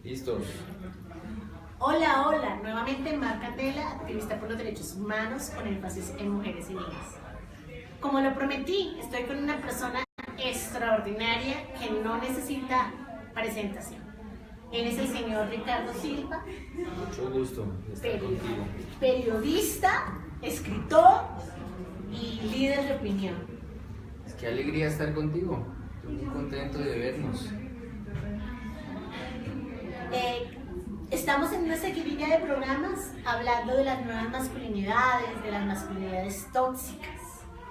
Listos. Hola, hola, nuevamente Mar Candela, activista por los derechos humanos con énfasis en mujeres y niñas. Como lo prometí, estoy con una persona extraordinaria que no necesita presentación. Él es el señor Ricardo Silva. Mucho gusto de estar contigo. Periodista, escritor y líder de opinión. Qué alegría estar contigo. Estoy muy contento de vernos. Estamos en una seguidilla de programas hablando de las nuevas masculinidades, de las masculinidades tóxicas.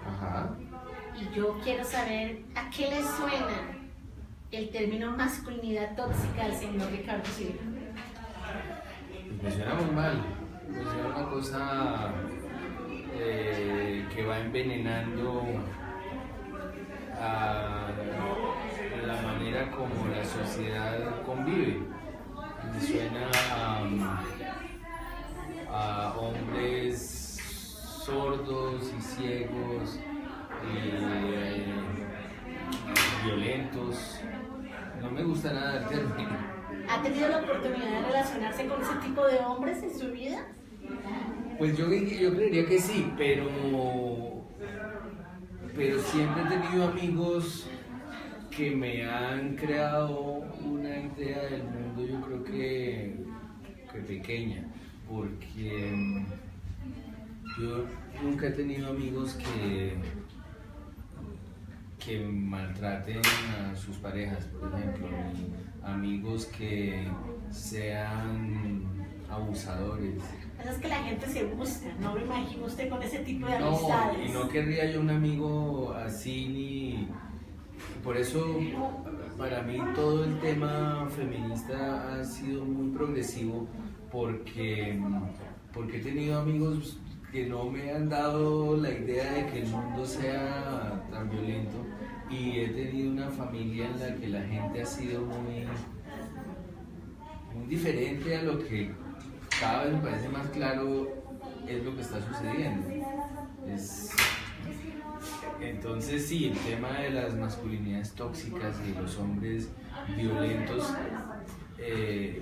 Ajá. Y yo quiero saber a qué le suena el término masculinidad tóxica al señor Ricardo Silva. Pues me suena muy mal. Me suena una cosa que va envenenando a la manera como la sociedad convive. Me suena a hombres sordos y ciegos y violentos. No me gusta nada el término. ¿Ha tenido la oportunidad de relacionarse con ese tipo de hombres en su vida? Pues yo creería que sí, pero siempre he tenido amigos que me han creado una idea del mundo, yo creo que pequeña, porque yo nunca he tenido amigos que maltraten a sus parejas, por ejemplo, amigos que sean abusadores. Es que la gente se gusta, no me imagino usted con ese tipo de No, amistades. y no querría yo un amigo así ni... Por eso, para mí todo el tema feminista ha sido muy progresivo porque he tenido amigos que no me han dado la idea de que el mundo sea tan violento y he tenido una familia en la que la gente ha sido muy diferente a lo que cada vez me parece más claro es lo que está sucediendo. Entonces sí, el tema de las masculinidades tóxicas y de los hombres violentos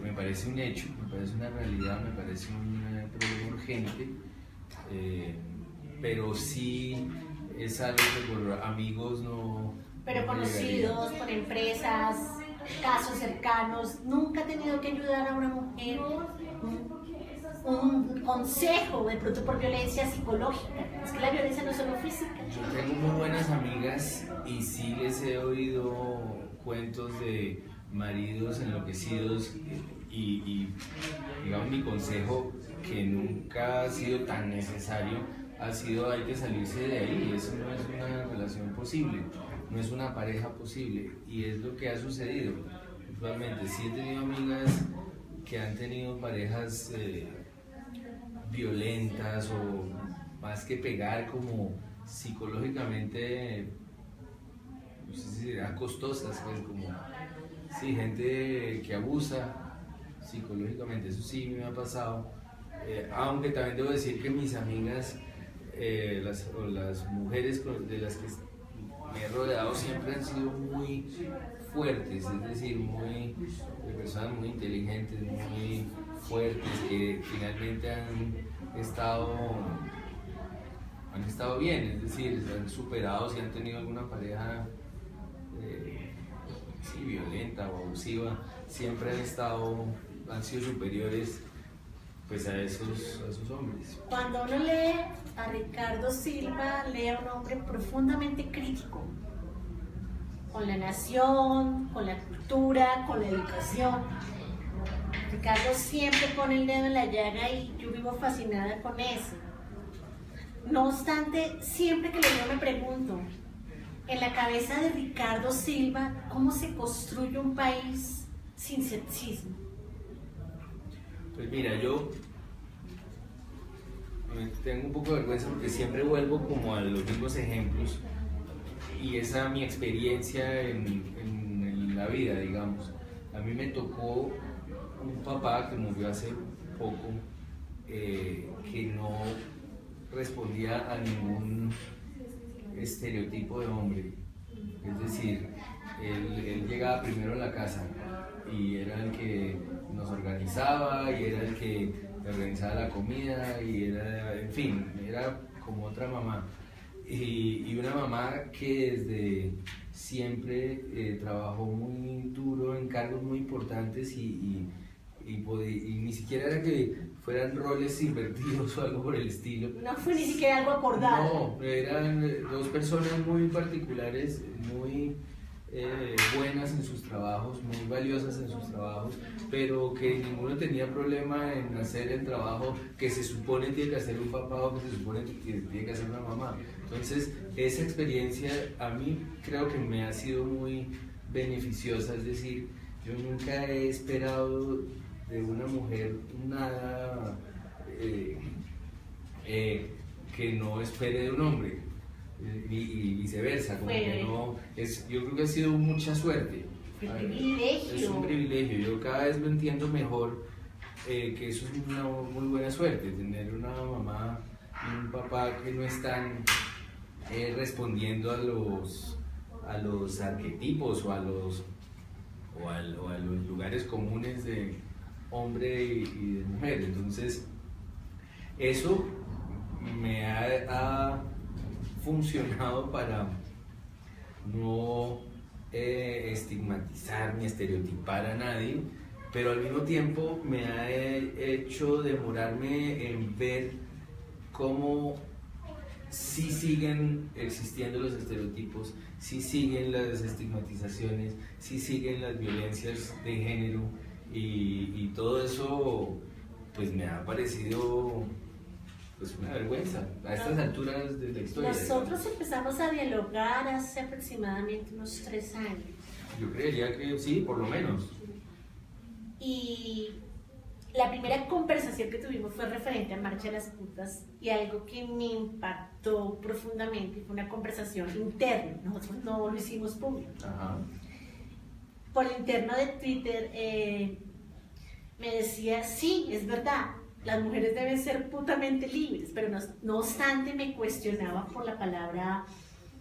me parece un hecho, me parece una realidad, me parece un problema urgente, pero sí es algo que por amigos no... Pero no conocidos, por empresas, casos cercanos, nunca ha tenido que ayudar a una mujer, un consejo de pronto por violencia psicológica. Es que la violencia no es solo física. Yo tengo muy buenas amigas y sí les he oído cuentos de maridos enloquecidos y digamos mi consejo, que nunca ha sido tan necesario, ha sido hay que salirse de ahí. Eso no es una relación posible, no es una pareja posible y es lo que ha sucedido. Usualmente sí he tenido amigas que han tenido parejas violentas o más que pegar, como psicológicamente, no sé si serán costosas, pues como, sí, gente que abusa psicológicamente, eso sí me ha pasado, aunque también debo decir que mis amigas, las mujeres de las que me he rodeado siempre han sido muy fuertes, es decir, de personas muy inteligentes, muy fuertes, que finalmente han estado bien, es decir, se han superado, si han tenido alguna pareja sí, violenta o abusiva, siempre han sido superiores pues a esos hombres. Cuando uno lee a Ricardo Silva, lee a un hombre profundamente crítico con la nación, con la cultura, con la educación. Ricardo siempre pone el dedo en la llaga y yo vivo fascinada con eso. No obstante, siempre que lo leo me pregunto, en la cabeza de Ricardo Silva, ¿cómo se construye un país sin sexismo? Pues mira, yo tengo un poco de vergüenza porque siempre vuelvo como a los mismos ejemplos y esa mi experiencia en la vida, digamos. A mí me tocó un papá que murió hace poco, que no respondía a ningún estereotipo de hombre. Es decir, él llegaba primero a la casa y era el que organizaba y era el que organizaba la comida y era, en fin, era como otra mamá. Y una mamá que desde siempre trabajó muy duro en cargos muy importantes y ni siquiera era que fueran roles invertidos o algo por el estilo. No fue ni siquiera algo acordado. No, eran dos personas muy particulares, muy buenas en sus trabajos, muy valiosas en sus trabajos, pero que ninguno tenía problema en hacer el trabajo que se supone tiene que hacer un papá o que se supone que tiene que hacer una mamá. Entonces, esa experiencia a mí creo que me ha sido muy beneficiosa, es decir, yo nunca he esperado de una mujer nada que no espere de un hombre y viceversa, como que no, yo creo que ha sido mucha suerte. Es un privilegio, yo cada vez lo entiendo mejor, que eso es una muy buena suerte, tener una mamá y un papá que no están respondiendo a los arquetipos o a los lugares comunes de hombre y de mujer. Entonces eso me ha funcionado para no estigmatizar ni estereotipar a nadie, pero al mismo tiempo me ha hecho demorarme en ver cómo sí siguen existiendo los estereotipos, sí siguen las estigmatizaciones, sí siguen las violencias de género y todo eso pues me ha parecido pues una vergüenza a estas alturas de la historia. Nosotros empezamos a dialogar hace aproximadamente unos 3 años. Yo creería que sí, por lo menos. Y la primera conversación que tuvimos fue referente a Marcha de las Putas y algo que me impactó profundamente fue una conversación interna, nosotros no lo hicimos público. Ajá. Por el interno de Twitter me decía, sí, es verdad, las mujeres deben ser putamente libres, pero no obstante me cuestionaba por la palabra,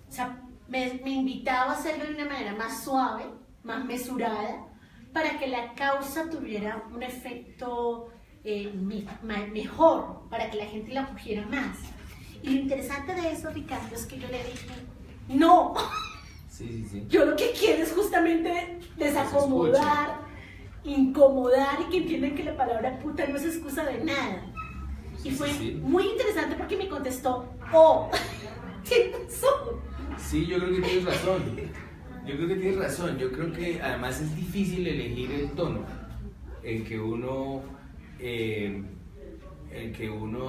o sea, me invitaba a hacerlo de una manera más suave, más mesurada, para que la causa tuviera un efecto mejor, para que la gente la cogiera más. Y lo interesante de eso, Ricardo, es que yo le dije, no, sí. Yo lo que quiero es justamente desacomodar, incomodar y que entiendan que la palabra puta no es excusa de nada. Y fue muy interesante porque me contestó, tienes razón. Sí, yo creo que tienes razón. Yo creo que además es difícil elegir el tono en que uno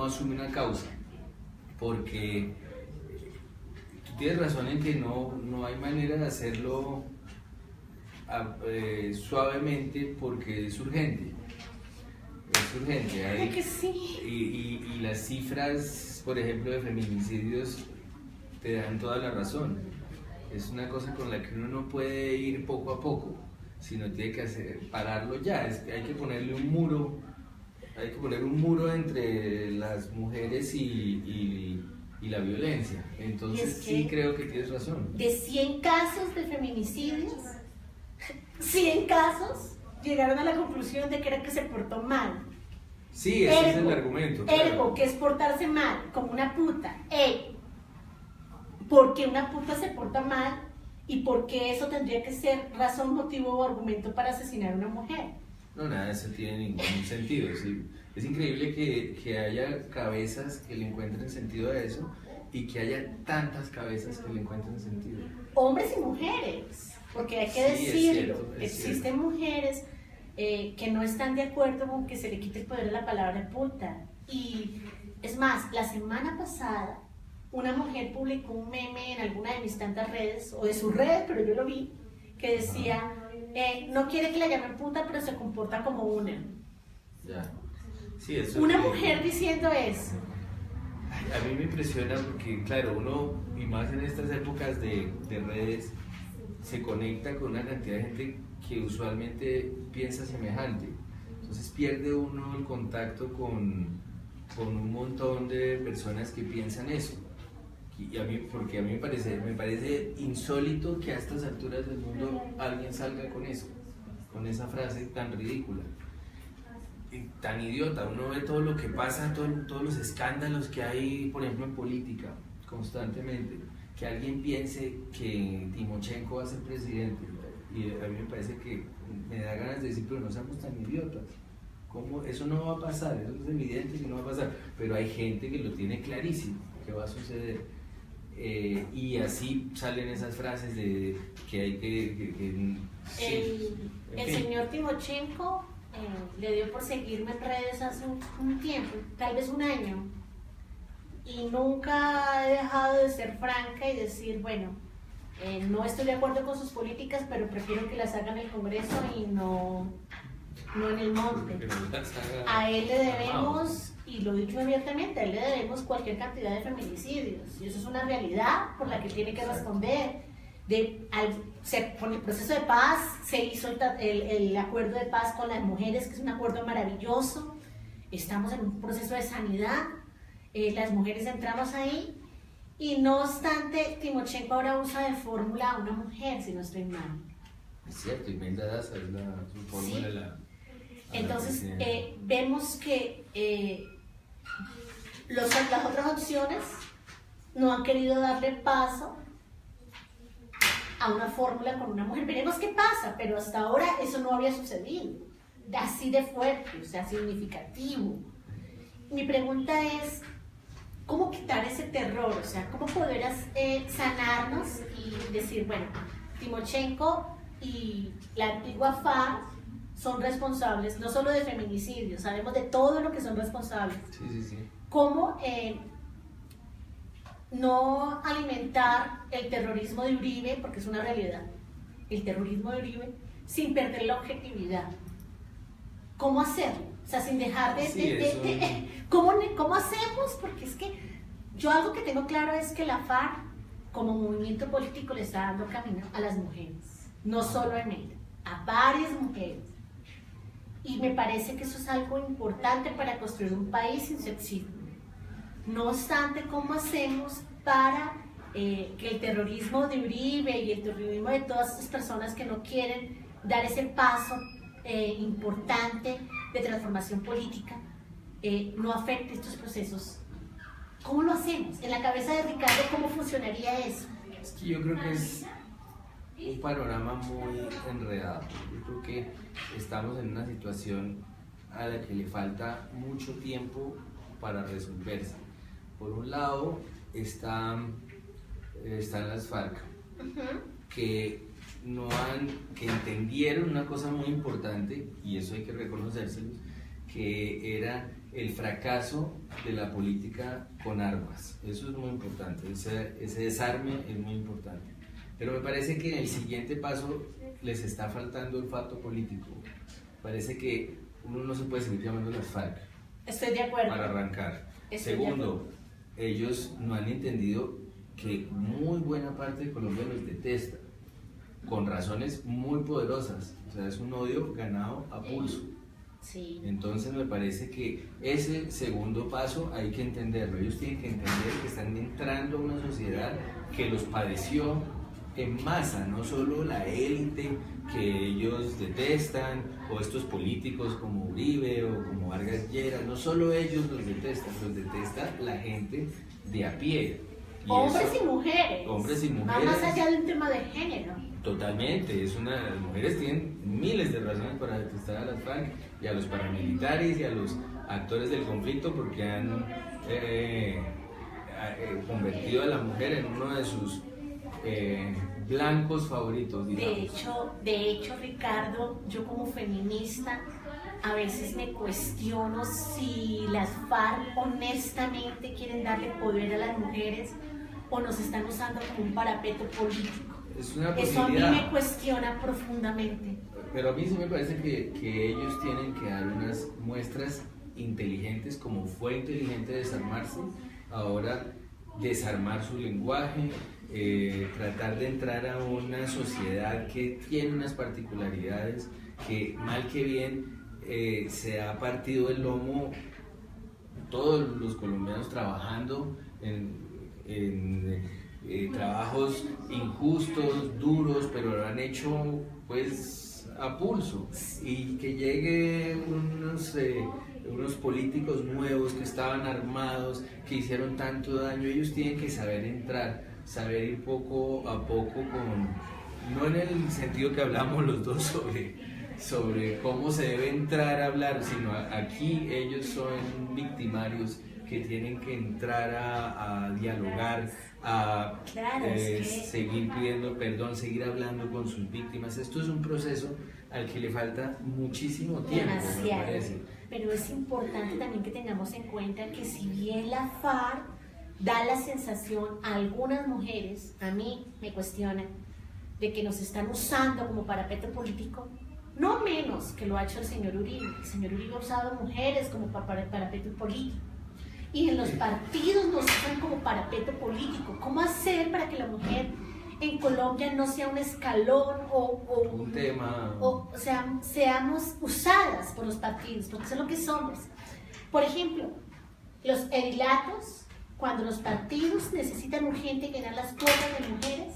asume una causa, porque tú tienes razón en que no hay manera de hacerlo suavemente porque es urgente. Claro que sí. Y las cifras, por ejemplo, de feminicidios te dan toda la razón. Es una cosa con la que uno no puede ir poco a poco, sino tiene que pararlo ya. Hay que ponerle un muro, entre las mujeres y la violencia. Entonces sí creo que tienes razón. De 100 casos de feminicidios, 100 casos llegaron a la conclusión de que era que se portó mal. Sí, ese es el argumento. Claro. Que es portarse mal, como una puta. ¿Por qué una puta se porta mal y por qué eso tendría que ser razón, motivo o argumento para asesinar a una mujer? No, nada, eso tiene ningún sentido. ¿Sí? Es increíble que haya cabezas que le encuentren sentido a eso y que haya tantas cabezas que le encuentren sentido. Hombres y mujeres, porque hay que decirlo, existen mujeres que no están de acuerdo con que se le quite el poder a la palabra puta. Y es más, la semana pasada una mujer publicó un meme en alguna de mis tantas redes, o de sus redes, pero yo lo vi, que decía, no quiere que la llamen puta, pero se comporta como una. Ya. Sí, eso una mujer diciendo eso. A mí me impresiona porque, claro, uno, y más en estas épocas de redes, se conecta con una cantidad de gente que usualmente piensa semejante. Entonces pierde uno el contacto con un montón de personas que piensan eso. Porque a mí me parece insólito que a estas alturas del mundo alguien salga con eso, con esa frase tan ridícula. tan idiota. Uno ve todo lo que pasa, todos los escándalos que hay, por ejemplo, en política, constantemente. Que alguien piense que Timochenko va a ser presidente. Y a mí me parece que me da ganas de decir, pero no seamos tan idiotas. ¿Cómo? Eso no va a pasar, eso es evidente que no va a pasar. Pero hay gente que lo tiene clarísimo que va a suceder. Y así salen esas frases de que hay que sí, el señor Timochenko le dio por seguirme en redes hace un tiempo, tal vez un año, y nunca he dejado de ser franca y decir, bueno, no estoy de acuerdo con sus políticas, pero prefiero que las haga en el Congreso y no en el monte. A él le debemos, y lo he dicho abiertamente, a él le debemos cualquier cantidad de feminicidios, y eso es una realidad por la que tiene que responder. Con el proceso de paz se hizo el acuerdo de paz con las mujeres, que es un acuerdo maravilloso. Estamos en un proceso de sanidad, las mujeres entramos ahí, y no obstante, Timochenko ahora usa de fórmula a una mujer, si no estoy mal. Es cierto, Imelda Daza es su fórmula. Sí. La Entonces, vemos que las otras opciones no han querido darle paso a una fórmula con una mujer. Veremos qué pasa, pero hasta ahora eso no había sucedido, así de fuerte, o sea, significativo. Mi pregunta es, ¿cómo quitar ese terror? O sea, ¿cómo poder sanarnos y decir, bueno, Timochenko y la antigua FARC son responsables no solo de feminicidios, sabemos de todo lo que son responsables? Sí. ¿Cómo no alimentar el terrorismo de Uribe, porque es una realidad, el terrorismo de Uribe, sin perder la objetividad? ¿Cómo hacerlo? O sea, sin dejar ¿cómo hacemos? Porque es que yo algo que tengo claro es que la FARC como movimiento político le está dando camino a las mujeres, no solo a Imelda, a varias mujeres. Y me parece que eso es algo importante para construir un país sin sexismo. No obstante, ¿cómo hacemos para que el terrorismo de Uribe y el terrorismo de todas estas personas que no quieren dar ese paso importante de transformación política no afecte estos procesos? ¿Cómo lo hacemos? En la cabeza de Ricardo, ¿cómo funcionaría eso? Es que yo creo que es un panorama muy enredado. Yo creo que estamos en una situación a la que le falta mucho tiempo para resolverse. Por un lado están las FARC, que entendieron una cosa muy importante, y eso hay que reconocérselos, que era el fracaso de la política con armas. Eso es muy importante, ese desarme es muy importante. Pero me parece que en el siguiente paso les está faltando olfato político. Parece que uno no se puede seguir llamando las FARC. Estoy de acuerdo. Para arrancar. Segundo, ellos no han entendido que muy buena parte de Colombia los detesta, con razones muy poderosas. O sea, es un odio ganado a pulso. Sí. Entonces me parece que ese segundo paso hay que entenderlo. Ellos tienen que entender que están entrando a una sociedad que los padeció en masa, no solo la élite que ellos detestan, o estos políticos como Uribe o como Vargas Lleras. No solo ellos los detesta la gente de a pie. Hombres y mujeres. Hombres y mujeres. Va más allá de un tema de género. Totalmente, las mujeres tienen miles de razones para detestar a las FARC y a los paramilitares y a los actores del conflicto, porque han convertido a la mujer en uno de sus blancos favoritos, digamos. De hecho, Ricardo, yo como feminista a veces me cuestiono si las FARC honestamente quieren darle poder a las mujeres o nos están usando como un parapeto político. Es una Eso posibilidad. a mí me cuestiona profundamente. Pero a mí sí me parece que ellos tienen que dar unas muestras inteligentes, como fue inteligente desarmarse, ahora desarmar su lenguaje, tratar de entrar a una sociedad que tiene unas particularidades que mal que bien se ha partido el lomo todos los colombianos trabajando en trabajos injustos, duros, pero lo han hecho pues a pulso y que llegue unos políticos nuevos que estaban armados, que hicieron tanto daño. Ellos tienen que saber entrar, saber ir poco a poco, no en el sentido que hablamos los dos sobre cómo se debe entrar a hablar, sino aquí ellos son victimarios que tienen que entrar a dialogar, a seguir pidiendo perdón, seguir hablando con sus víctimas. Esto es un proceso al que le falta muchísimo tiempo, me parece. Pero es importante también que tengamos en cuenta que si bien la FARC da la sensación a algunas mujeres, a mí me cuestionan, de que nos están usando como parapeto político, no menos que lo ha hecho el señor Uribe. El señor Uribe ha usado mujeres como parapeto político. Y en los partidos nos usan como parapeto político. ¿Cómo hacer para que la mujer en Colombia no sea un escalón o un tema? O sea, seamos usadas por los partidos, porque eso es lo que somos. Por ejemplo, los edilatos, cuando los partidos necesitan urgente llenar las cuotas de mujeres,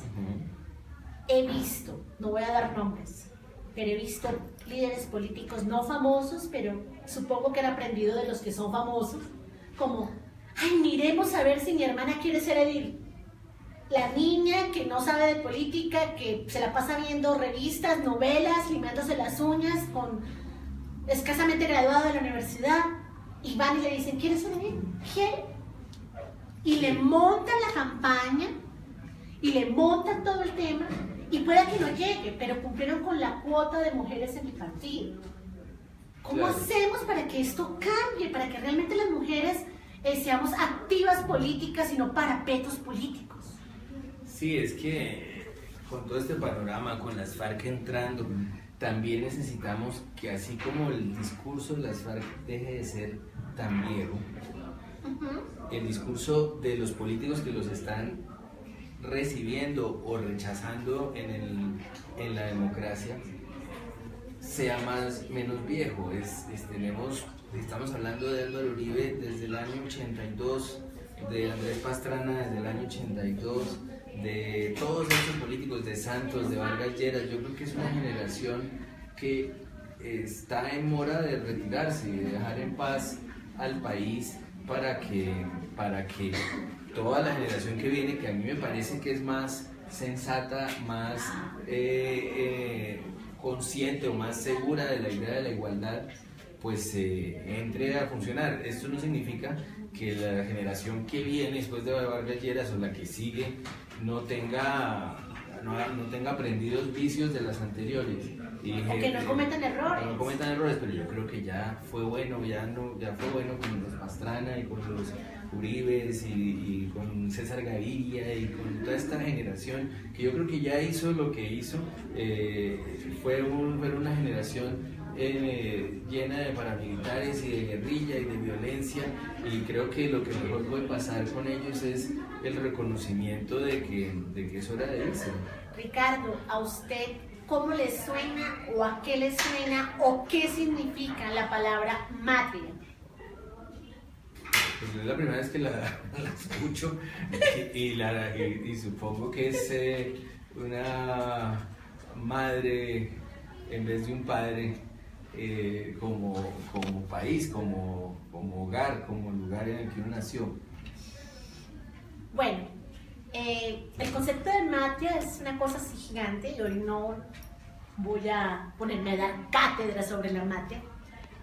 he visto, no voy a dar nombres, pero he visto líderes políticos no famosos, pero supongo que han aprendido de los que son famosos, como, ay, miremos a ver si mi hermana quiere ser edil. La niña que no sabe de política, que se la pasa viendo revistas, novelas, limándose las uñas, con escasamente graduada de la universidad, y van y le dicen, ¿quieres ser edil? ¿Quiere? Y le montan la campaña, y le montan todo el tema, y pueda que no llegue, pero cumplieron con la cuota de mujeres en el partido. ¿Cómo hacemos para que esto cambie? Para que realmente las mujeres seamos activas políticas y no parapetos políticos. Sí, es que con todo este panorama, con las FARC entrando, también necesitamos que así como el discurso de las FARC deje de ser tan viejo, el discurso de los políticos que los están recibiendo o rechazando en la democracia sea menos viejo. Estamos hablando de Álvaro Uribe desde el año 82, de Andrés Pastrana desde el año 82, de todos estos políticos, de Santos, de Vargas Lleras. Yo creo que es una generación que está en mora de retirarse y de dejar en paz al país para que toda la generación que viene, que a mí me parece que es más sensata, más consciente o más segura de la idea de la igualdad, pues entre a funcionar. Esto no significa que la generación que viene después de Vargas Lleras o la que sigue no tenga aprendidos vicios de las anteriores. O que no cometan errores. No cometan errores, pero yo creo que ya fue bueno, ya fue bueno con los Pastrana y con los Uribes y con César Gaviria y con toda esta generación que yo creo que ya hizo lo que hizo. Fue una generación llena de paramilitares y de guerrilla y de violencia, y creo que lo que mejor puede pasar con ellos es el reconocimiento de que es hora de irse. Ricardo, ¿a usted cómo le suena o a qué le suena o qué significa la palabra matria? Pues es la primera vez que la escucho y supongo que es una madre en vez de un padre, como país, como hogar, como lugar en el que uno nació. Bueno, el concepto de matria es una cosa así gigante y hoy no voy a ponerme a dar cátedra sobre la matria,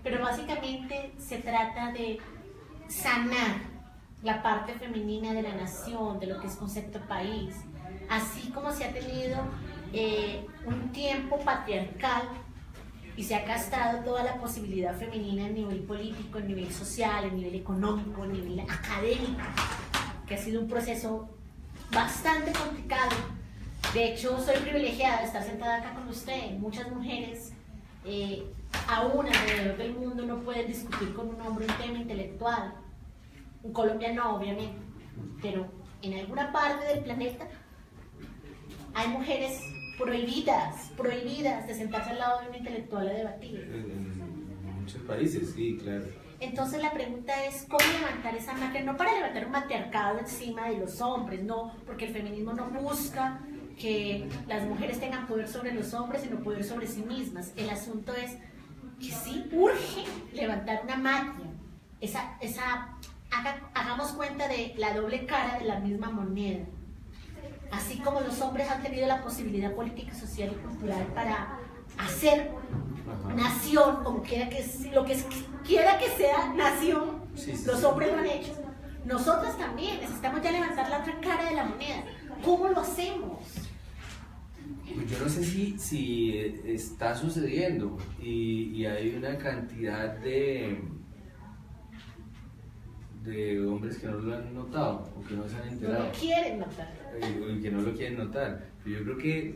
pero básicamente se trata de sanar la parte femenina de la nación, de lo que es concepto país, así como se ha tenido un tiempo patriarcal y se ha castrado toda la posibilidad femenina a nivel político, a nivel social, a nivel económico, a nivel académico, que ha sido un proceso bastante complicado. De hecho, soy privilegiada de estar sentada acá con usted. Muchas mujeres aún alrededor del mundo no pueden discutir con un hombre un tema intelectual. En Colombia no, obviamente, pero en alguna parte del planeta hay mujeres prohibidas de sentarse al lado de un intelectual a debatir. En muchos países, sí, claro. Entonces la pregunta es cómo levantar esa matria, no para levantar un matriarcado encima de los hombres, no, porque el feminismo no busca que las mujeres tengan poder sobre los hombres, sino poder sobre sí mismas. El asunto es que sí urge levantar una máquina. Hagamos cuenta de la doble cara de la misma moneda. Así como los hombres han tenido la posibilidad política, social y cultural para hacer nación, como quiera que quiera que sea nación, los hombres lo han hecho. Nosotras también necesitamos ya levantar la otra cara de la moneda. ¿Cómo lo hacemos? Pues yo no sé si está sucediendo y hay una cantidad de hombres que no lo han notado o que no se han enterado. No lo quieren notar. Y que no lo quieren notar. Pero yo creo que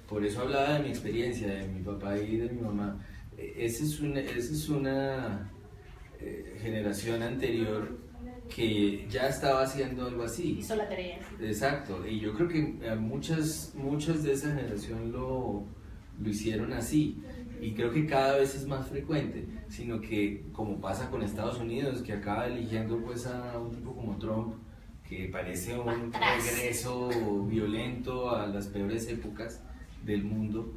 por eso hablaba de mi experiencia, de mi papá y de mi mamá. Esa es una generación anterior que ya estaba haciendo algo así. Hizo la tarea. Exacto, y yo creo que muchas de esa generación lo hicieron así, y creo que cada vez es más frecuente, sino que como pasa con Estados Unidos, que acaba eligiendo pues a un tipo como Trump, que parece un regreso violento a las peores épocas del mundo.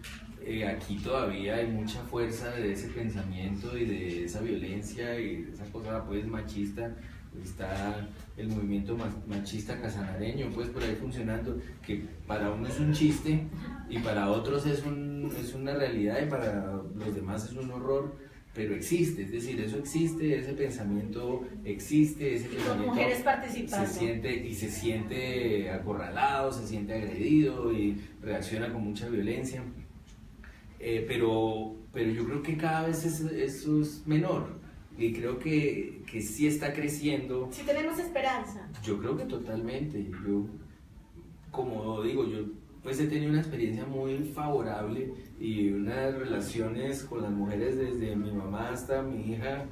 Aquí todavía hay mucha fuerza de ese pensamiento y de esa violencia y de esa cosa pues machista. Está el movimiento machista casanareño pues por ahí funcionando, que para uno es un chiste y para otros es una realidad y para los demás es un horror, pero existe, es decir, eso existe, ese pensamiento existe, ese pensamiento mujeres participando. se siente acorralado, se siente agredido y reacciona con mucha violencia. Pero yo creo que cada vez eso es menor y creo que sí está creciendo. Sí tenemos esperanza. Yo creo que totalmente. Yo, como digo, yo pues he tenido una experiencia muy favorable y unas relaciones con las mujeres desde mi mamá hasta mi hija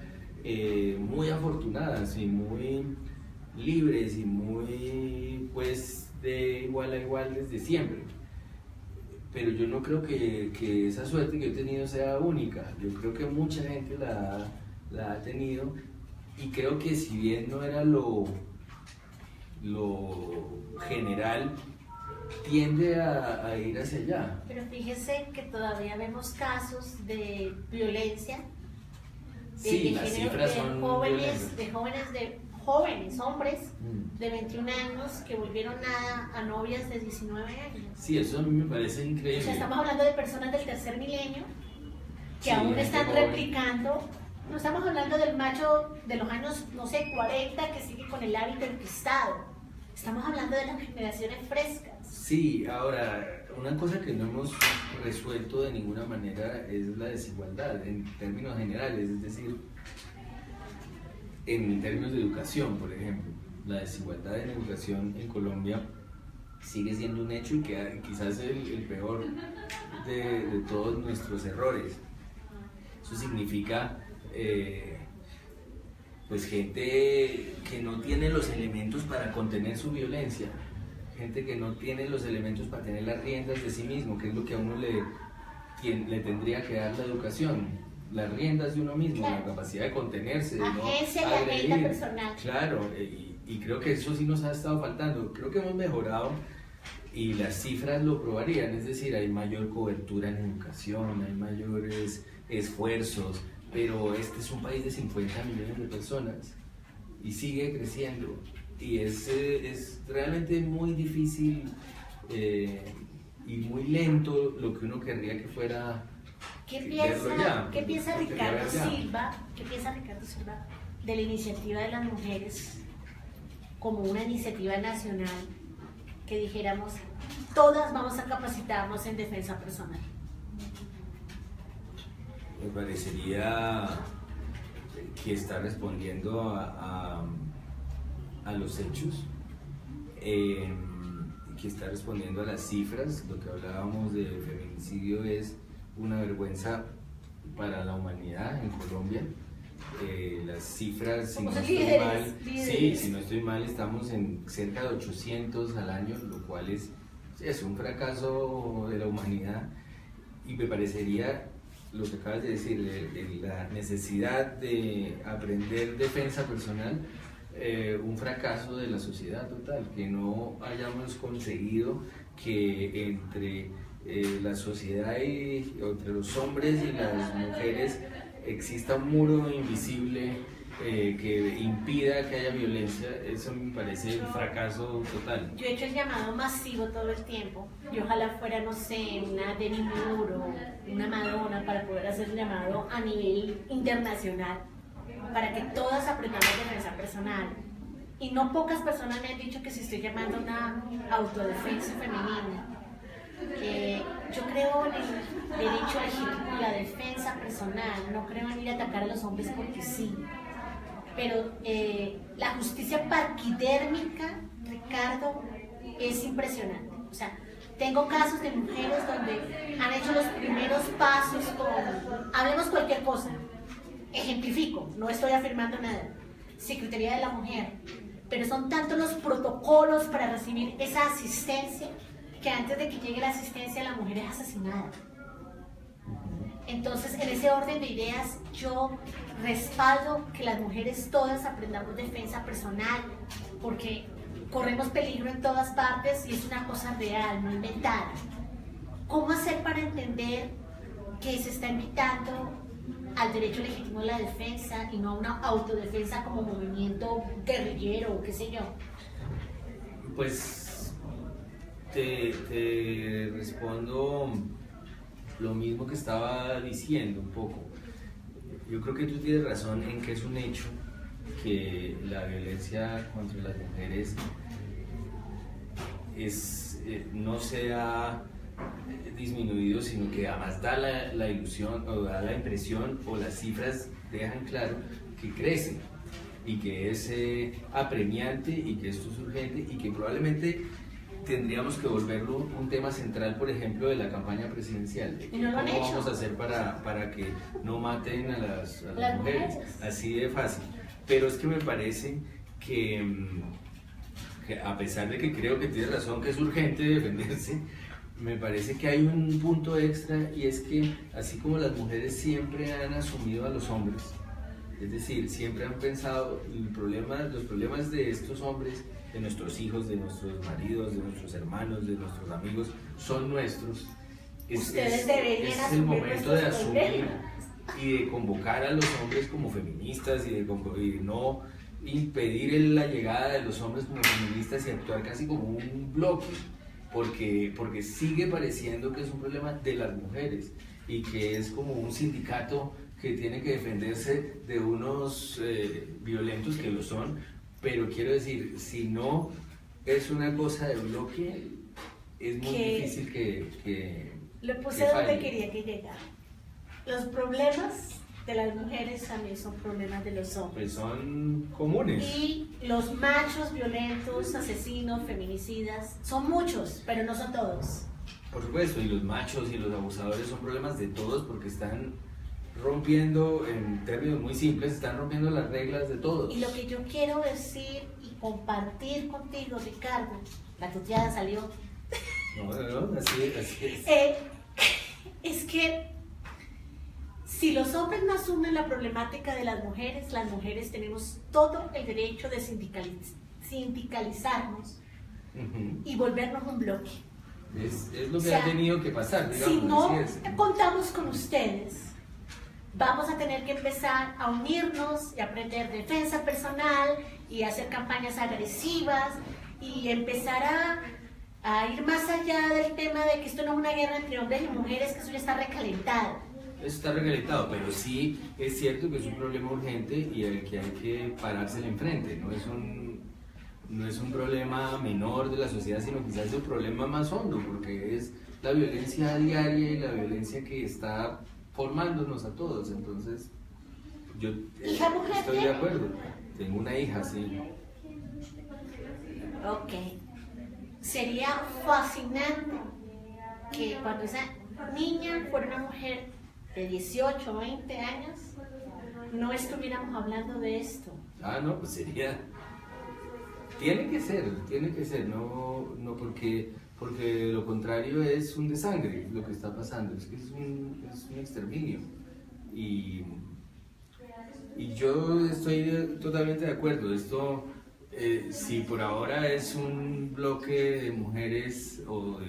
muy afortunadas y muy libres y muy pues de igual a igual desde siempre. Pero yo no creo que esa suerte que yo he tenido sea única. Yo creo que mucha gente la ha tenido y creo que si bien no era lo general, tiende a ir hacia allá. Pero fíjese que todavía vemos casos de violencia sí, las cifras son jóvenes, hombres de 21 años que volvieron a novias de 19 años. Sí, eso a mí me parece increíble. O sea, estamos hablando de personas del tercer milenio que sí, aún están replicando. No estamos hablando del macho de los años, no sé, 40 que sigue con el hábito enquistado. Estamos hablando de las generaciones frescas. Sí, ahora, una cosa que no hemos resuelto de ninguna manera es la desigualdad en términos generales, es decir, en términos de educación, por ejemplo. La desigualdad en educación en Colombia sigue siendo un hecho y que quizás es el peor de todos nuestros errores. Eso significa pues gente que no tiene los elementos para contener su violencia, gente que no tiene los elementos para tener las riendas de sí mismo, que es lo que a uno le tendría que dar la educación, las riendas de uno mismo, claro. La capacidad de contenerse, de agencia no agredir. Y agenda personal. Claro, y creo que eso sí nos ha estado faltando. Creo que hemos mejorado y las cifras lo probarían, es decir, hay mayor cobertura en educación, hay mayores esfuerzos, pero este es un país de 50 millones de personas y sigue creciendo y es realmente muy difícil y muy lento lo que uno querría que fuera. ¿Qué piensa Ricardo Silva de la iniciativa de las mujeres como una iniciativa nacional que dijéramos todas vamos a capacitarnos en defensa personal? Me parecería que está respondiendo a los hechos, que está respondiendo a las cifras. Lo que hablábamos de feminicidio es una vergüenza para la humanidad en Colombia. Las cifras, si no estoy mal, estamos en cerca de 800 al año, lo cual es un fracaso de la humanidad, y me parecería lo que acabas de decir, la necesidad de aprender defensa personal un fracaso de la sociedad total, que no hayamos conseguido que entre la sociedad y entre los hombres y las mujeres exista un muro invisible que impida que haya violencia. Eso me parece un fracaso total. Yo he hecho el llamado masivo todo el tiempo y ojalá fuera, no sé, una Demi Moore o una Madonna para poder hacer el llamado a nivel internacional, para que todas aprendamos defensa personal. Y no pocas personas me han dicho que si estoy llamando a una autodefensa femenina. Yo creo en el derecho legítimo a la defensa personal, no creo en ir a atacar a los hombres porque sí. Pero la justicia paquidérmica, Ricardo, es impresionante. O sea, tengo casos de mujeres donde han hecho los primeros pasos con, hablemos cualquier cosa, ejemplifico, no estoy afirmando nada, Secretaría de la Mujer, pero son tantos los protocolos para recibir esa asistencia que antes de que llegue la asistencia la mujer es asesinada. Entonces, en ese orden de ideas, yo respaldo que las mujeres todas aprendamos defensa personal, porque corremos peligro en todas partes y es una cosa real, no inventada. ¿Cómo hacer para entender que se está invitando al derecho legítimo de la defensa y no a una autodefensa como movimiento guerrillero o qué sé yo? Pues te respondo lo mismo que estaba diciendo un poco. Yo creo que tú tienes razón en que es un hecho que la violencia contra las mujeres no se ha disminuido, sino que además da la ilusión o da la impresión, o las cifras dejan claro que crece y que es apremiante y que esto es urgente y que probablemente tendríamos que volverlo un tema central, por ejemplo, de la campaña presidencial. ¿Y no lo han ¿Cómo hecho? vamos a hacer para que no maten a las mujeres? Así de fácil. Pero es que me parece que a pesar de que creo que tienes razón, que es urgente defenderse, me parece que hay un punto extra, y es que así como las mujeres siempre han asumido a los hombres, es decir, siempre han pensado los problemas de estos hombres, de nuestros hijos, de nuestros maridos, de nuestros hermanos, de nuestros amigos, son nuestros. Ustedes deberían es el asumir momento de nuestros asumir problemas y de convocar a los hombres como feministas y de no impedir la llegada de los hombres como feministas y actuar casi como un bloque, porque sigue pareciendo que es un problema de las mujeres y que es como un sindicato que tiene que defenderse de unos violentos, que lo son, pero quiero decir, si no es una cosa de bloque, es muy difícil que le puse donde quería que llegara. Los problemas de las mujeres también son problemas de los hombres. Pues son comunes. Y los machos violentos, asesinos, feminicidas, son muchos, pero no son todos. Por supuesto, y los machos y los abusadores son problemas de todos, porque están rompiendo, en términos muy simples, están rompiendo las reglas de todos. Y lo que yo quiero decir y compartir contigo, Ricardo, la tuteada salió. No, así es. Es que si los hombres no asumen la problemática de las mujeres tenemos todo el derecho de sindicalizarnos y volvernos un bloque. Es lo que ha tenido que pasar, digamos. Si no contamos con ustedes, vamos a tener que empezar a unirnos y aprender defensa personal y hacer campañas agresivas y empezar a ir más allá del tema de que esto no es una guerra entre hombres y mujeres, que eso ya está recalentado. Eso está recalentado, pero sí es cierto que es un problema urgente y al que hay que parársele enfrente. No es un problema menor de la sociedad, sino quizás es un problema más hondo, porque es la violencia diaria y la violencia que está formándonos a todos. Entonces, yo estoy de acuerdo. Tengo una hija, sí. Ok. Sería fascinante que cuando esa niña fuera una mujer de 18 o 20 años, no estuviéramos hablando de esto. No, pues sería... Tiene que ser, no porque lo contrario es un desangre lo que está pasando, es que es un exterminio. Y Y yo estoy totalmente de acuerdo. Esto, si por ahora es un bloque de mujeres, o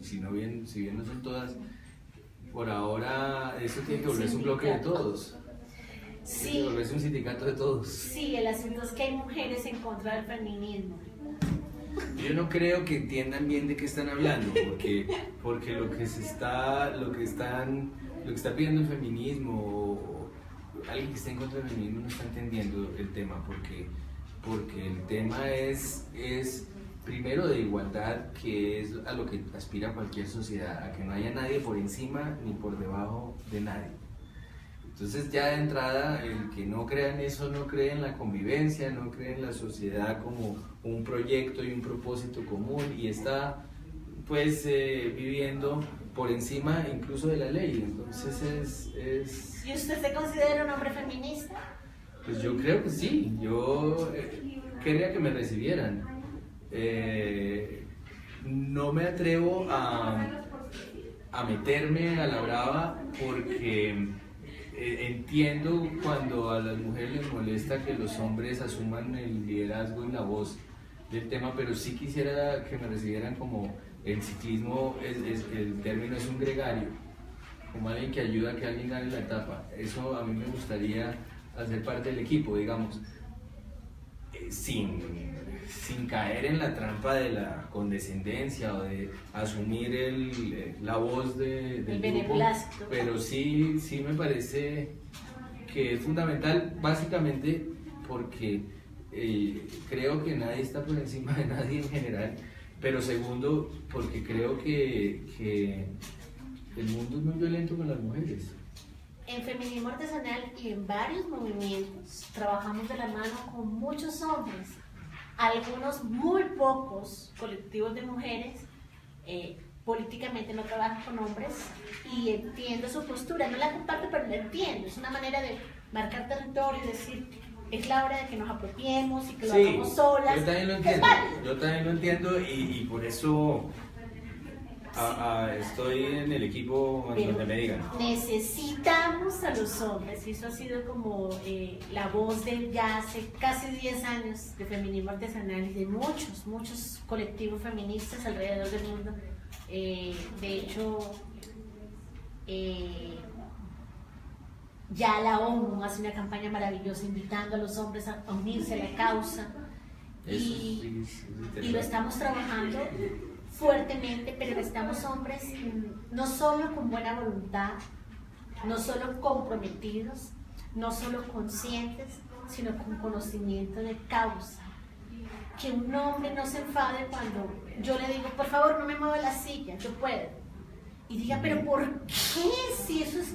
si bien no son todas, por ahora eso tiene que volverse un bloque de todos. Sí. Tiene que volverse un sindicato de todos. Sí, el asunto es que hay mujeres en contra del feminismo. Yo no creo que entiendan bien de qué están hablando, porque lo que está pidiendo el feminismo, o alguien que está en contra del feminismo no está entendiendo el tema, porque el tema es primero de igualdad, que es a lo que aspira cualquier sociedad, a que no haya nadie por encima ni por debajo de nadie. Entonces ya de entrada, el que no crea en eso no cree en la convivencia, no cree en la sociedad como un proyecto y un propósito común, y está pues viviendo por encima incluso de la ley. Entonces ¿Y usted se considera un hombre feminista? Pues yo creo que sí, yo quería que me recibieran. No me atrevo a meterme a la brava porque entiendo cuando a las mujeres les molesta que los hombres asuman el liderazgo y la voz del tema, pero sí quisiera que me recibieran como el ciclismo, el término es un gregario, como alguien que ayuda a que alguien gane la etapa. Eso a mí me gustaría hacer parte del equipo, digamos, sin caer en la trampa de la condescendencia o de asumir la voz del grupo, pero sí me parece que es fundamental, básicamente porque creo que nadie está por encima de nadie en general, pero segundo, porque creo que el mundo es muy violento con las mujeres. En Feminismo Artesanal y en varios movimientos trabajamos de la mano con muchos hombres, algunos muy pocos colectivos de mujeres políticamente no trabajan con hombres, y entiendo su postura, no la comparto pero la entiendo, es una manera de marcar territorio y decir es la hora de que nos apropiemos y que lo hagamos solas. Yo también lo entiendo, y por eso estoy en el equipo donde me digan. Necesitamos a los hombres, y eso ha sido como la voz de ya hace casi 10 años de Feminismo Artesanal y de muchos colectivos feministas alrededor del mundo. De hecho, ya la ONU hace una campaña maravillosa invitando a los hombres a unirse a la causa, y lo estamos trabajando fuertemente, pero necesitamos hombres no solo con buena voluntad, no solo comprometidos, no solo conscientes, sino con conocimiento de causa. Que un hombre no se enfade cuando yo le digo, por favor no me mueva la silla, yo puedo, y diga, pero ¿por qué? Si eso es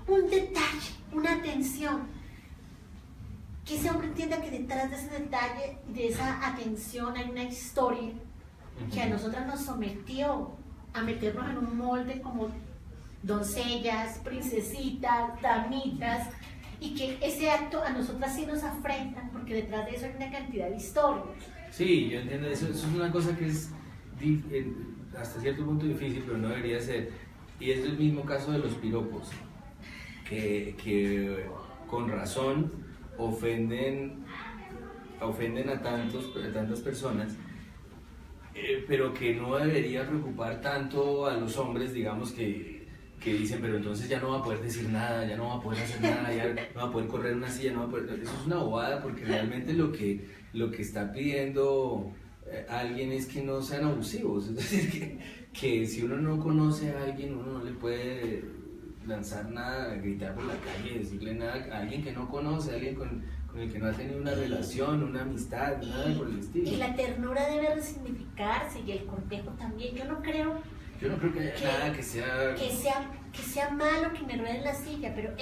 un detalle, una atención, que ese hombre entienda que detrás de ese detalle, de esa atención, hay una historia que a nosotras nos sometió a meternos en un molde como doncellas, princesitas, damitas, y que ese acto a nosotras sí nos afrenta, porque detrás de eso hay una cantidad de historias. Sí, yo entiendo, eso es una cosa que es hasta cierto punto difícil, pero no debería ser, y es el mismo caso de los piropos, que con razón ofenden a tantas personas, pero que no debería preocupar tanto a los hombres, digamos, que dicen, pero entonces ya no va a poder decir nada, ya no va a poder hacer nada, ya no va a poder correr una silla, no va a poder... Eso es una bobada, porque realmente lo que está pidiendo alguien es que no sean abusivos, es decir, que si uno no conoce a alguien, uno no le puede lanzar nada, gritar por la calle, decirle nada a alguien que no conoce, a alguien con el que no ha tenido una relación, una amistad, nada por el estilo. Y la ternura debe resignificarse, y el cortejo también. Yo no creo que haya nada que sea malo que me rueden la silla, pero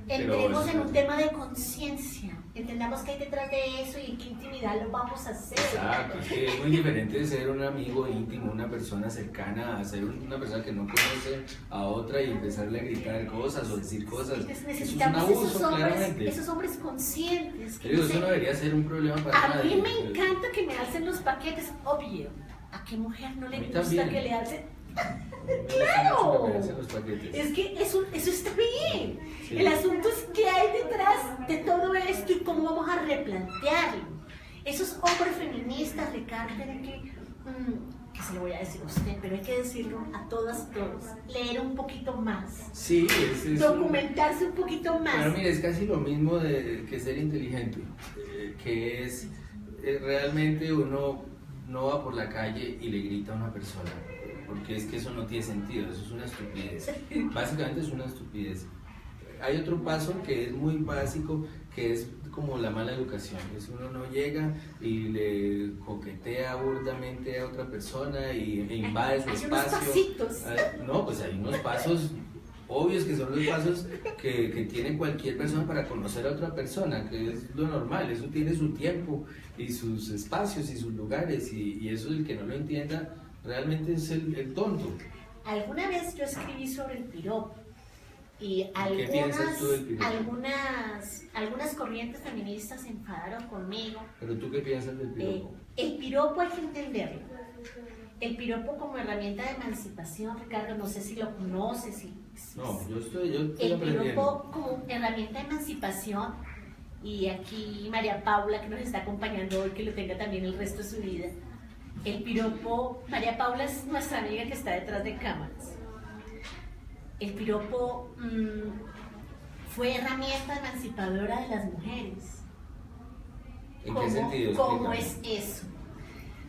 entremos en un tema de conciencia, entendamos qué hay detrás de eso y en qué intimidad lo vamos a hacer. Exacto, es que es muy diferente de ser un amigo íntimo, una persona cercana, a ser una persona que no conoce a otra y empezarle a gritar cosas o decir cosas. Necesitamos eso es un abuso, esos hombres conscientes. Pero eso no debería ser un problema para nadie. A mí me encanta que me alcen los paquetes, obvio. ¿A qué mujer no le gusta también que le alcen? ¡Claro! Es que eso está bien. Sí. El asunto es qué hay detrás replantearlo. Esos hombres feministas, Ricardo, tienen que se lo voy a decir a usted, pero hay que decirlo a todas y todos, leer un poquito más, Sí, documentarse un poquito más. Pero mire, es casi lo mismo que ser inteligente, que es realmente uno no va por la calle y le grita a una persona, porque es que eso no tiene sentido, eso es una estupidez, básicamente es una estupidez. Hay otro paso que es muy básico, que es como la mala educación, es uno no llega y le coquetea burdamente a otra persona e invade su espacio. Unos pasitos. No, pues hay unos pasos obvios que son los pasos que tiene cualquier persona para conocer a otra persona, que es lo normal, eso tiene su tiempo y sus espacios y sus lugares, y eso el que no lo entienda realmente es el tonto. Alguna vez yo escribí sobre el piropo y ¿Qué piensas tú del piropo? algunas corrientes feministas se enfadaron conmigo. ¿Pero tú qué piensas del piropo? El piropo hay que entenderlo. El piropo como herramienta de emancipación, Ricardo, no sé si lo conoces. No, yo estoy el aprendiendo. piropo como herramienta de emancipación, y aquí María Paula, que nos está acompañando hoy, que lo tenga también el resto de su vida. El piropo, María Paula es nuestra amiga que está detrás de cámaras. El piropo fue herramienta emancipadora de las mujeres. ¿En qué sentido? ¿Cómo es eso?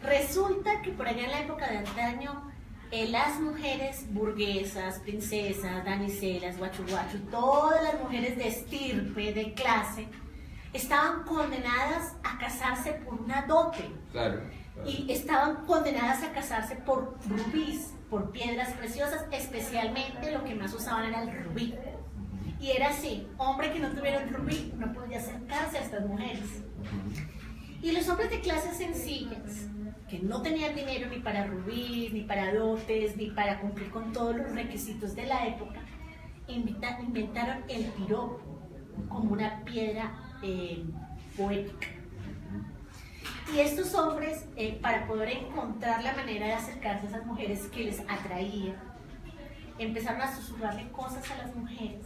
Resulta que por allá en la época de antaño, las mujeres burguesas, princesas, damiselas, guachu guachu, todas las mujeres de estirpe, de clase, estaban condenadas a casarse por una dote. Claro. Y estaban condenadas a casarse por rubíes, por piedras preciosas, especialmente lo que más usaban era el rubí. Y era así, hombre que no tuviera el rubí no podía acercarse a estas mujeres. Y los hombres de clases sencillas, que no tenían dinero ni para rubíes, ni para dotes, ni para cumplir con todos los requisitos de la época, inventaron el piropo como una piedra poética. Y estos hombres, para poder encontrar la manera de acercarse a esas mujeres que les atraía, empezaron a susurrarle cosas a las mujeres,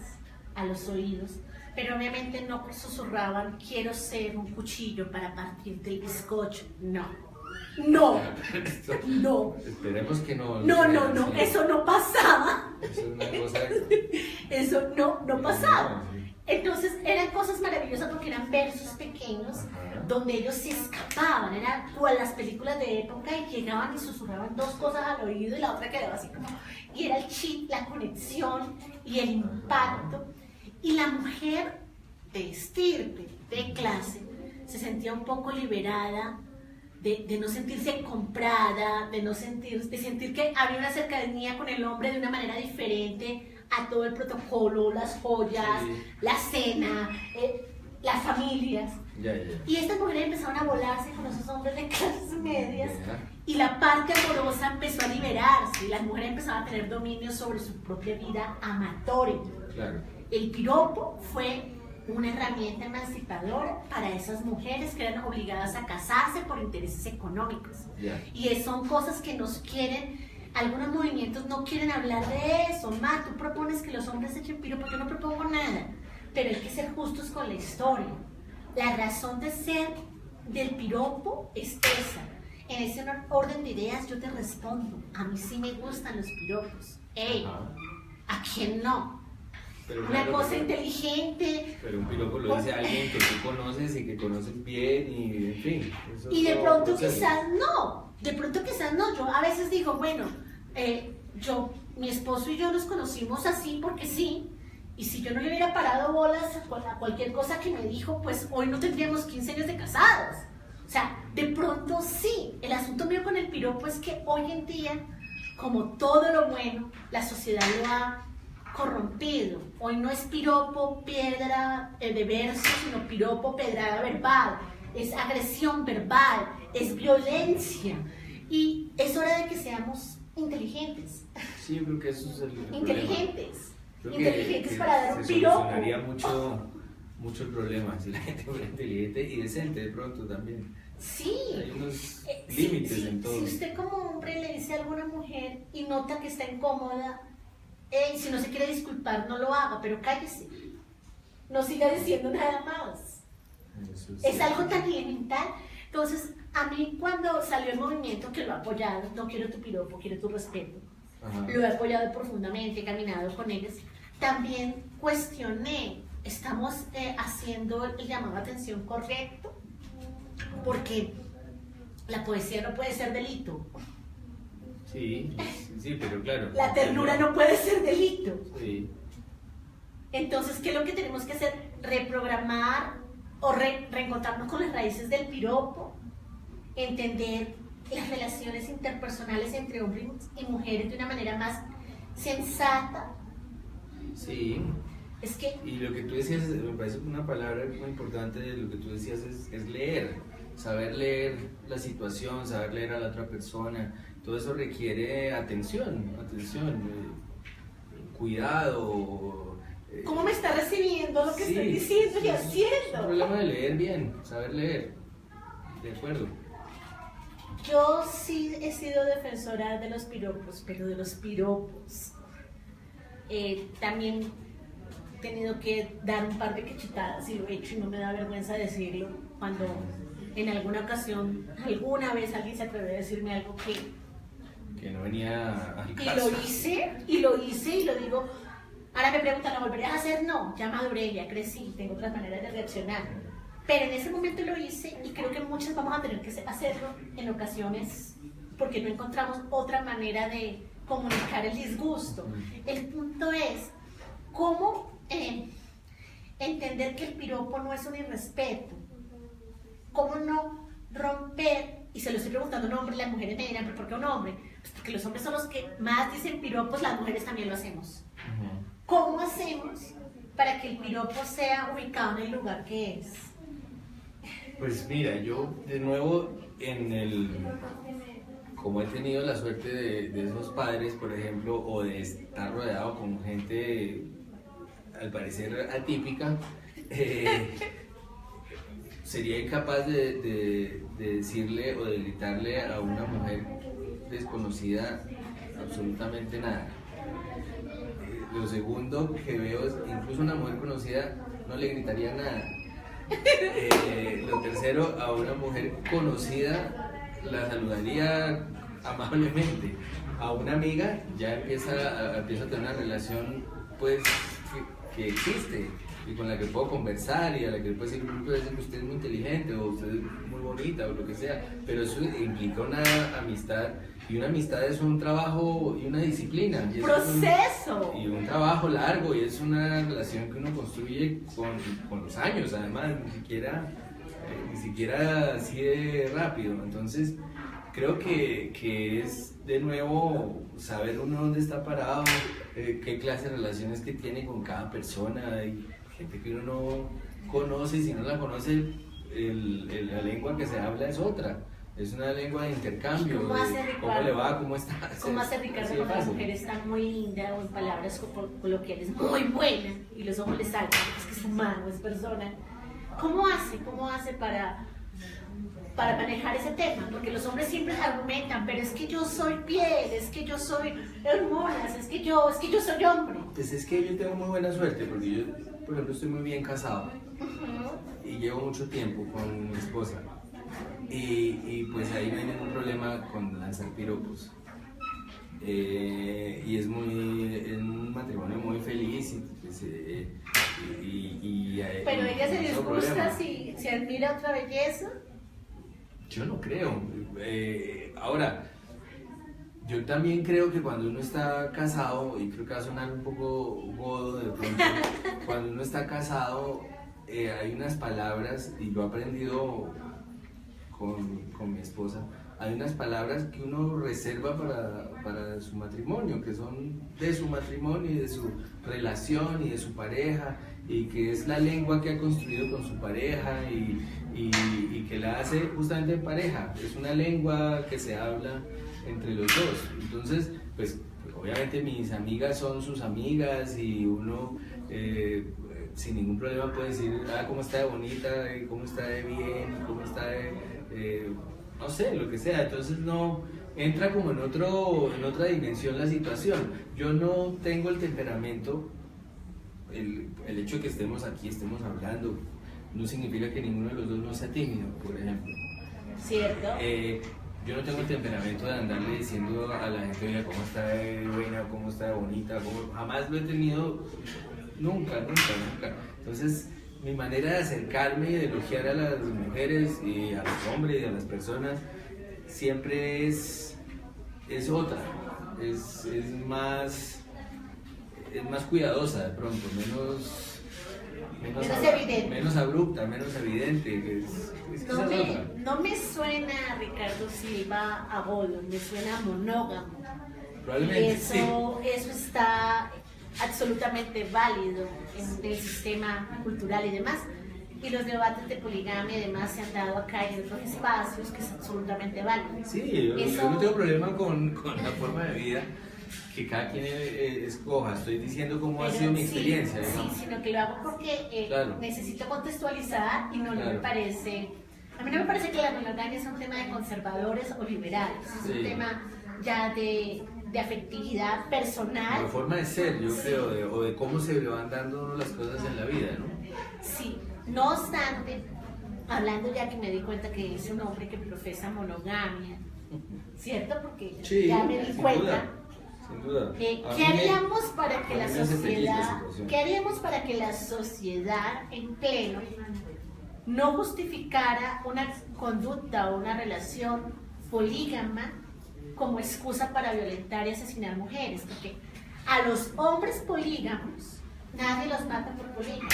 a los oídos, pero obviamente no susurraban, quiero ser un cuchillo para partirte el bizcocho. No, no, no. Esperemos que no. No, eso no pasaba. Eso es una cosa. Eso no pasaba. Entonces eran cosas maravillosas porque eran versos pequeños. Ajá. Donde ellos se escapaban, eran cual las películas de época, y llegaban y susurraban dos cosas al oído y la otra quedaba así como, y era el chip, la conexión y el impacto. Y la mujer de estirpe, de clase, se sentía un poco liberada de no sentirse comprada, de sentir que había una cercanía con el hombre de una manera diferente a todo el protocolo, las joyas, sí, la cena, las familias. Ya. Y estas mujeres empezaron a volarse con esos hombres de clases medias, y la parte amorosa empezó a liberarse, y las mujeres empezaron a tener dominio sobre su propia vida amatoria. Claro. El piropo fue una herramienta emancipadora para esas mujeres que eran obligadas a casarse por intereses económicos. Y son cosas que nos quieren, algunos movimientos no quieren hablar de eso. Tú propones que los hombres echen piropo, yo no propongo nada, pero hay que ser justos con la historia. La razón de ser del piropo es esa. En ese orden de ideas yo te respondo, a mí sí me gustan los piropos. ¿A quién no? Pero una cosa inteligente. Pero un piropo lo dice alguien que tú conoces y que conoces bien, y en fin. Y de pronto quizás no, yo a veces digo, bueno, mi esposo y yo nos conocimos así porque sí, y si yo no le hubiera parado bolas a cualquier cosa que me dijo, pues hoy no tendríamos 15 años de casados. O sea, de pronto sí, el asunto mío con el piropo es que hoy en día, como todo lo bueno, la sociedad lo ha corrompido. Hoy no es piropo, piedra de verso, sino piropo, pedrada verbal, es agresión verbal, es violencia, y es hora de que seamos inteligentes. Sí, yo creo que eso es el inteligentes. Creo inteligentes que para dar un se piropo. Solucionaría mucho el problema si la gente fuera inteligente y decente de pronto también. Sí. Hay unos límites en todo. Si usted como hombre le dice a alguna mujer y nota que está incómoda, si no se quiere disculpar, no lo haga, pero cállese. No siga diciendo nada más. Es algo tan elemental. Entonces, a mí cuando salió el movimiento, que lo he apoyado, no quiero tu piropo, quiero tu respeto, lo he apoyado profundamente, he caminado con ellos, también cuestioné, ¿estamos haciendo el llamado a atención correcto? Porque la poesía no puede ser delito. Sí, sí, pero claro. La ternura no puede ser delito. Sí. Entonces, ¿qué es lo que tenemos que hacer? Reprogramar o reencontrarnos con las raíces del piropo, entender las relaciones interpersonales entre hombres y mujeres de una manera más sensata. Sí. Es que... Y lo que tú decías, me parece una palabra muy importante de lo que tú decías es leer, saber leer la situación, saber leer a la otra persona. Todo eso requiere atención, cuidado. ¿Cómo me está recibiendo lo que estoy diciendo y haciendo? Es un problema de leer bien, saber leer. De acuerdo. Yo sí he sido defensora de los piropos, pero de los piropos. También he tenido que dar un par de cachetadas y lo he hecho y no me da vergüenza decirlo. Cuando en alguna ocasión, alguna vez alguien se atrevió a decirme algo que no venía al caso. Y lo hice y lo digo. Ahora me preguntan, ¿lo volverías a hacer? No, ya maduré, ya crecí, tengo otras maneras de reaccionar. Pero en ese momento lo hice y creo que muchas vamos a tener que hacerlo en ocasiones porque no encontramos otra manera de comunicar el disgusto. El punto es cómo entender que el piropo no es un irrespeto. Cómo no romper, y se lo estoy preguntando a un hombre, las mujeres me dirán, ¿pero por qué un hombre? Pues porque los hombres son los que más dicen piropos, las mujeres también lo hacemos. ¿Cómo hacemos para que el piropo sea ubicado en el lugar que es? Pues mira, yo de nuevo como he tenido la suerte de esos padres, por ejemplo, o de estar rodeado con gente al parecer atípica, sería incapaz de decirle o de gritarle a una mujer desconocida absolutamente nada. Lo segundo que veo es, incluso una mujer conocida no le gritaría nada. Lo tercero, a una mujer conocida la saludaría amablemente. A una amiga ya empieza a tener una relación pues que existe y con la que puedo conversar y a la que puedo decir que usted es muy inteligente o usted es muy bonita o lo que sea, pero eso implica una amistad. Y una amistad es un trabajo y una disciplina. Y ¡proceso! Y un trabajo largo, y es una relación que uno construye con los años, además, ni siquiera así de rápido. Entonces, creo que es de nuevo saber uno dónde está parado, qué clase de relaciones que tiene con cada persona. Hay gente que uno no conoce, y si no la conoce, la lengua que se habla es otra. Es una lengua de intercambio. ¿Cómo hace Ricardo? ¿Cómo le va? ¿Cómo está? ¿Cómo hace Ricardo cuando la mujer está muy linda o en palabras coloquiales muy buena y los ojos le saltan? Es que es humano, es persona. ¿Cómo hace para manejar ese tema? Porque los hombres siempre argumentan, pero es que yo soy piel, es que yo soy hormonas, es que yo soy hombre. Pues es que yo tengo muy buena suerte porque yo, por ejemplo, estoy muy bien casado y llevo mucho tiempo con mi esposa. Y pues ahí no hay ningún problema con lanzar piropos. Y es un matrimonio muy feliz. Pero ella se disgusta si se admira otra belleza. Yo no creo. Ahora, yo también creo que cuando uno está casado, y creo que va a sonar un poco godo de pronto, cuando uno está casado, hay unas palabras, y yo he aprendido con mi esposa, hay unas palabras que uno reserva para su matrimonio, que son de su matrimonio y de su relación y de su pareja, y que es la lengua que ha construido con su pareja y que la hace justamente en pareja. Es una lengua que se habla entre los dos. Entonces, pues obviamente mis amigas son sus amigas y uno sin ningún problema puede decir, cómo está de bonita, cómo está de bien, cómo está de... no sé, lo que sea. Entonces no entra como en otra dimensión la situación. Yo no tengo el temperamento, el hecho de que estemos aquí, estemos hablando, no significa que ninguno de los dos no sea tímido, por ejemplo. ¿Cierto? Yo no tengo el temperamento de andarle diciendo a la gente, oiga, cómo está de buena, cómo está de bonita, jamás lo he tenido, nunca. Entonces, mi manera de acercarme y de elogiar a las mujeres y a los hombres y a las personas siempre es otra, es más cuidadosa de pronto, menos abrupta, menos evidente, no me suena a Ricardo Silva a bolo, me suena a monógamo. Probablemente, eso está absolutamente válido en el sistema cultural y demás. Y los debates de poligamia además se han dado acá en otros espacios que es absolutamente válido. Sí, yo no tengo problema con la forma de vida que cada quien escoja. Estoy diciendo cómo ha sido mi experiencia. Sí, sino que lo hago porque necesito contextualizar y no me parece... A mí no me parece que la monogamia es un tema de conservadores o liberales, es un tema ya de afectividad personal. De forma de ser, yo creo, o de cómo se le van dando las cosas en la vida, ¿no? Sí, no obstante, hablando ya que me di cuenta que es un hombre que profesa monogamia, ¿cierto? Porque ya me di cuenta. Sin duda. ¿Qué haríamos para que la sociedad en pleno no justificara una conducta o una relación polígama como excusa para violentar y asesinar mujeres? Porque a los hombres polígamos nadie los mata por polígamos.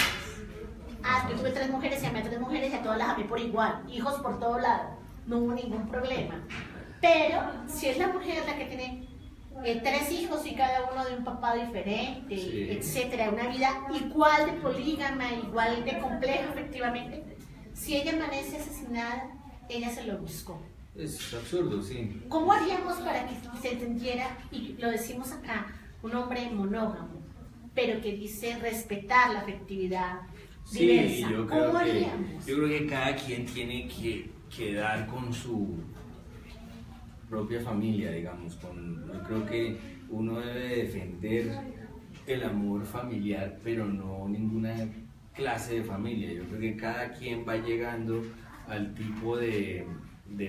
Yo tuve 3 mujeres y amé a 3 mujeres y a todas las amé por igual, hijos por todo lado, no hubo ningún problema. Pero si es la mujer la que tiene 3 hijos y cada uno de un papá diferente, etcétera, una vida igual de polígama, igual de compleja efectivamente, si ella amanece asesinada, ella se lo buscó. Es absurdo, sí. ¿Cómo haríamos para que se entendiera, y lo decimos acá, un hombre monógamo, pero que dice respetar la afectividad diversa? Yo creo que cada quien tiene que dar con su propia familia, digamos. Yo creo que uno debe defender el amor familiar, pero no ninguna clase de familia. Yo creo que cada quien va llegando al tipo de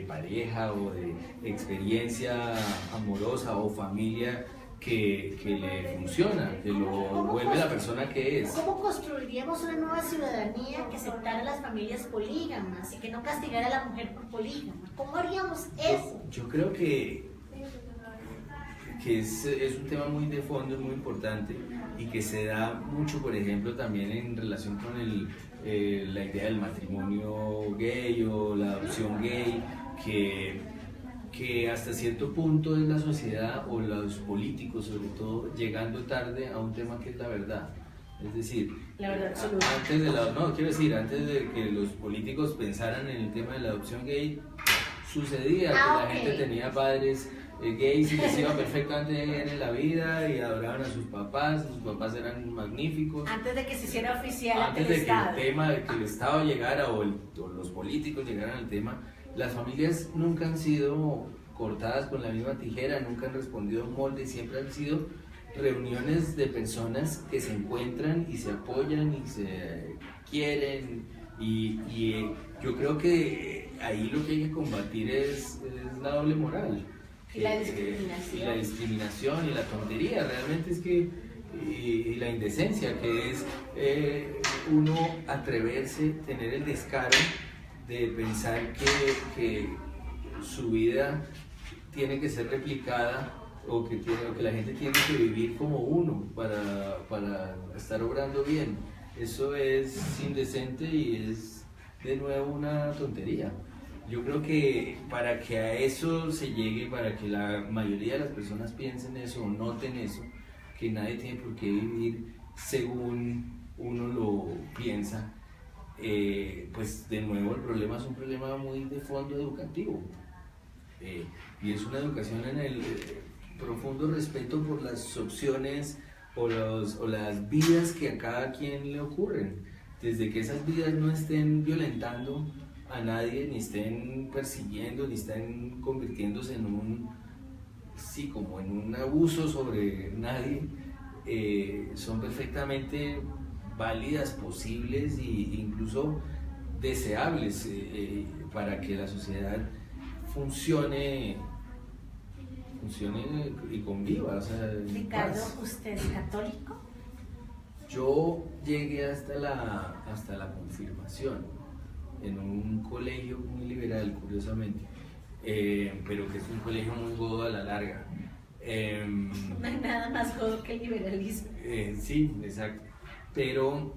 pareja o de experiencia amorosa o familia que le funciona, que lo vuelve la persona que es. ¿Cómo construiríamos una nueva ciudadanía que aceptara a las familias polígamas y que no castigara a la mujer por polígama? ¿Cómo haríamos eso? Yo creo que es un tema muy de fondo, muy importante y que se da mucho, por ejemplo, también en relación con la idea del matrimonio gay o la adopción gay, que hasta cierto punto es la sociedad o los políticos sobre todo llegando tarde a un tema que es la verdad. Es decir, la verdad absoluta. Antes de que los políticos pensaran en el tema de la adopción gay, sucedía que la gente tenía padres gays y les iba perfectamente bien en la vida y adoraban a sus papás eran magníficos. Antes de que se hiciera oficial antes de que el tema de que el Estado llegara o los políticos llegaran al tema, las familias nunca han sido cortadas con la misma tijera, nunca han respondido a un molde, siempre han sido reuniones de personas que se encuentran y se apoyan y se quieren y yo creo que ahí lo que hay que combatir es la doble moral. Y la discriminación. Y la discriminación y la tontería, realmente es que, y la indecencia, que es uno atreverse, tener el descaro de pensar que su vida tiene que ser replicada o que la gente tiene que vivir como uno para estar obrando bien. Eso es indecente y es de nuevo una tontería. Yo creo que para que a eso se llegue, para que la mayoría de las personas piensen eso o noten eso, que nadie tiene por qué vivir según uno lo piensa, pues de nuevo el problema es un problema muy de fondo educativo. Y es una educación en el profundo respeto por las opciones o las vidas que a cada quien le ocurren, desde que esas vidas no estén violentando a nadie, ni estén persiguiendo, ni estén convirtiéndose en un abuso sobre nadie, son perfectamente válidas, posibles e incluso deseables para que la sociedad funcione y conviva. O sea, Ricardo, ¿usted es católico? Yo llegué hasta la confirmación en un colegio muy liberal, curiosamente, pero que es un colegio muy godo a la larga. No hay nada más godo que el liberalismo. Sí, exacto. Pero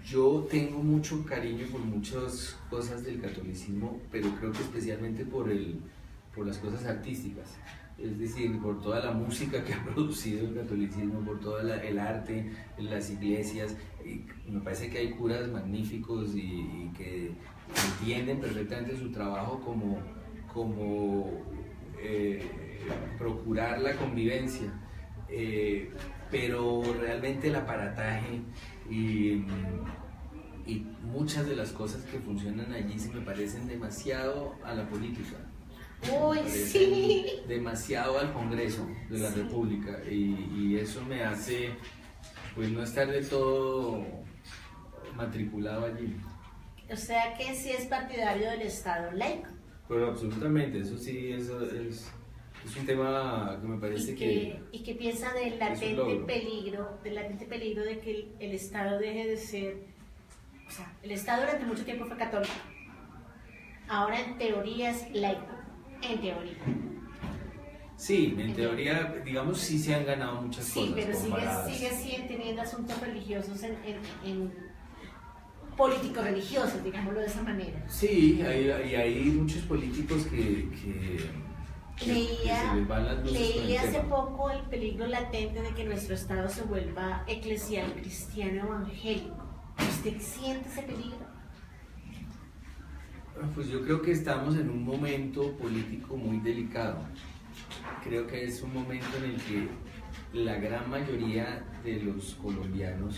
yo tengo mucho cariño por muchas cosas del catolicismo, pero creo que especialmente por las cosas artísticas. Es decir, por toda la música que ha producido el catolicismo, por todo el arte, las iglesias. Me parece que hay curas magníficos y que entienden perfectamente su trabajo como procurar la convivencia. Pero realmente el aparataje y muchas de las cosas que funcionan allí se me parecen demasiado a la política. Uy, sí. Demasiado al Congreso de la República y eso me hace pues no estar del todo matriculado allí. O sea que sí es partidario del Estado laico. Pero absolutamente, eso sí, eso es un tema que me parece ¿Y qué piensa del latente peligro de que el Estado deje de ser? O sea, el Estado durante mucho tiempo fue católico. Ahora en teoría es laico. En teoría. Sí, en teoría, digamos, sí se han ganado muchas cosas. Sí, pero sigue teniendo asuntos religiosos en políticos religiosos, digámoslo de esa manera. Sí, hay muchos políticos que se les van las luces con el Leí hace tema. poco el peligro latente de que nuestro Estado se vuelva eclesial, cristiano, evangélico. ¿Usted siente ese peligro? Pues yo creo que estamos en un momento político muy delicado. Creo que es un momento en el que la gran mayoría de los colombianos,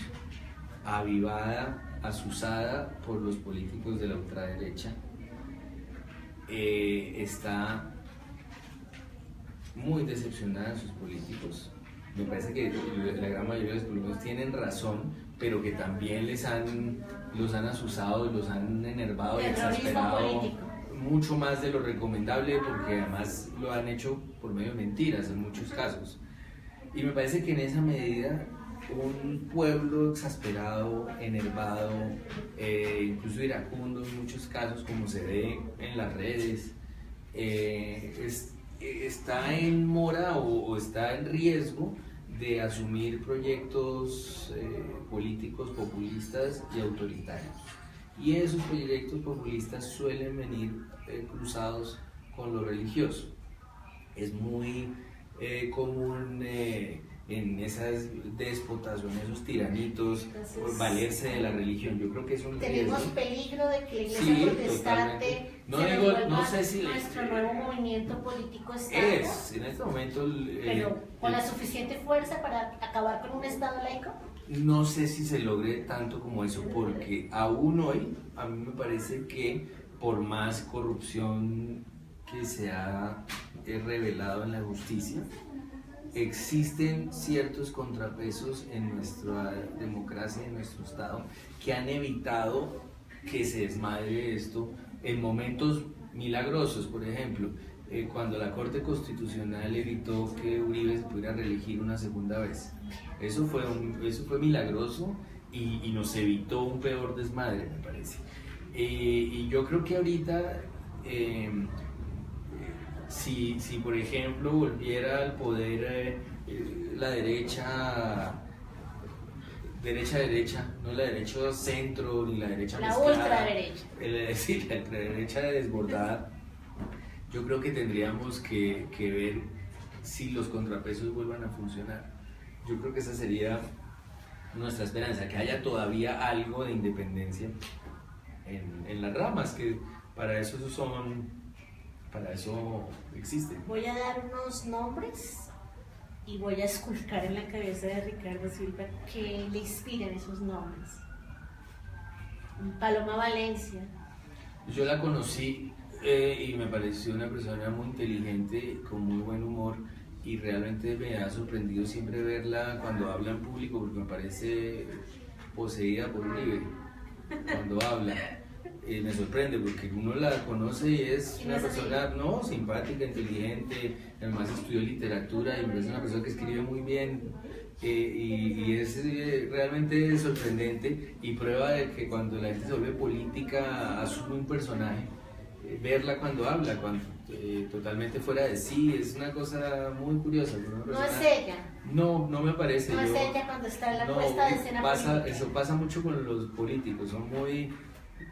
avivada, asusada por los políticos de la ultraderecha, está muy decepcionada de sus políticos. Me parece que la gran mayoría de los colombianos tienen razón, pero que también los han asusado, los han enervado y exasperado mucho más de lo recomendable, porque además lo han hecho por medio de mentiras en muchos casos. Y me parece que en esa medida un pueblo exasperado, enervado, incluso iracundo en muchos casos, como se ve en las redes, está en mora o está en riesgo de asumir proyectos políticos populistas y autoritarios. Y esos proyectos populistas suelen venir cruzados con lo religioso. Es muy común en esas déspotas o en esos tiranitos por valerse de la religión. Yo creo que es un tenemos riesgo. Peligro de que la iglesia protestante no sé si nuestro nuevo movimiento político está en este momento pero con la suficiente fuerza para acabar con un Estado laico. No sé si se logre tanto como eso, porque aún hoy a mí me parece que por más corrupción que se ha revelado en la justicia, existen ciertos contrapesos en nuestra democracia, en nuestro Estado, que han evitado que se desmadre esto en momentos milagrosos. Por ejemplo, cuando la Corte Constitucional evitó que Uribe se pudiera reelegir una segunda vez. Eso fue milagroso y nos evitó un peor desmadre, me parece. Y yo creo que ahorita, si por ejemplo volviera al poder la derecha, no la derecha centro ni la derecha mezclada, ultraderecha. Sí, la ultraderecha desbordada, yo creo que tendríamos que ver si los contrapesos vuelvan a funcionar. Yo creo que esa sería nuestra esperanza, que haya todavía algo de independencia en las ramas, que para eso existen. Voy a dar unos nombres y voy a esculcar en la cabeza de Ricardo Silva que le inspiran esos nombres. Paloma Valencia. Yo la conocí y me pareció una persona muy inteligente, con muy buen humor, y realmente me ha sorprendido siempre verla cuando habla en público, porque me parece poseída por Uribe. cuando habla. Me sorprende porque uno la conoce y es una persona no simpática, inteligente, además estudió literatura y es una persona que escribe muy bien. Y es realmente sorprendente y prueba de que cuando la gente se vuelve política asume un personaje. Verla cuando habla, totalmente fuera de sí, es una cosa muy curiosa. No es ella. No, no me parece. No es ella cuando está en la puesta de escena política. Eso pasa mucho con los políticos, son muy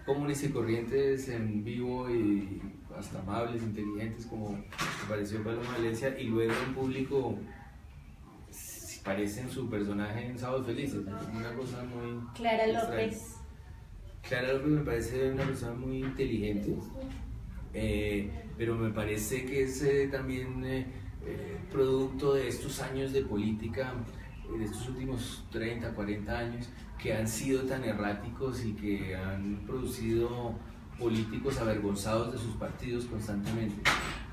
comunes y corrientes en vivo y hasta amables, inteligentes, como me pareció Paloma Valencia, y luego en público parecen su personaje en Sábados Felices, una cosa muy Clara extraña. López. Clara López me parece una persona muy inteligente, pero me parece que es también producto de estos años de política, de estos últimos 30, 40 años, que han sido tan erráticos y que han producido políticos avergonzados de sus partidos constantemente.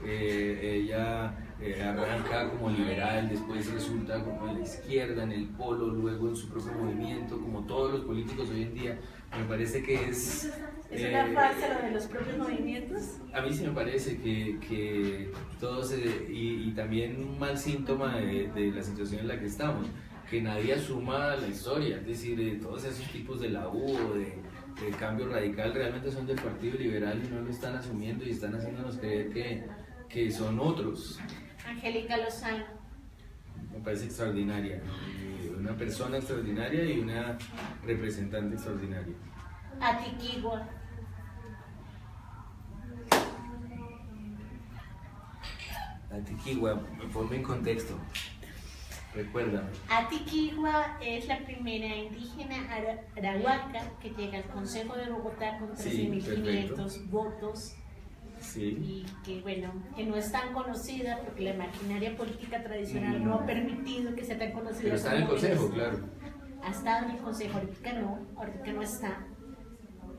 Ella arranca como liberal, después resulta como en la izquierda, en el polo, luego en su propio movimiento, como todos los políticos hoy en día. Me parece que es... ¿Es una farsa lo de los propios movimientos? A mí sí me parece que todos, y también un mal síntoma de la situación en la que estamos, que nadie asuma la historia, es decir, todos esos tipos de la U o de Cambio Radical realmente son del Partido Liberal y no lo están asumiendo y están haciéndonos creer que son otros. Angélica Lozano. Me parece extraordinaria, una persona extraordinaria y una representante extraordinaria. Atiquigua. Atiquigua, ponme en contexto. Recuérdame. Atiquigua es la primera indígena arahuaca que llega al Consejo de Bogotá con 13.500 votos. Sí. Y que bueno, que no es tan conocida porque la maquinaria política tradicional no ha permitido que sea tan conocida. Pero está en el Consejo, claro. Ha estado en el Consejo, ahorita no está,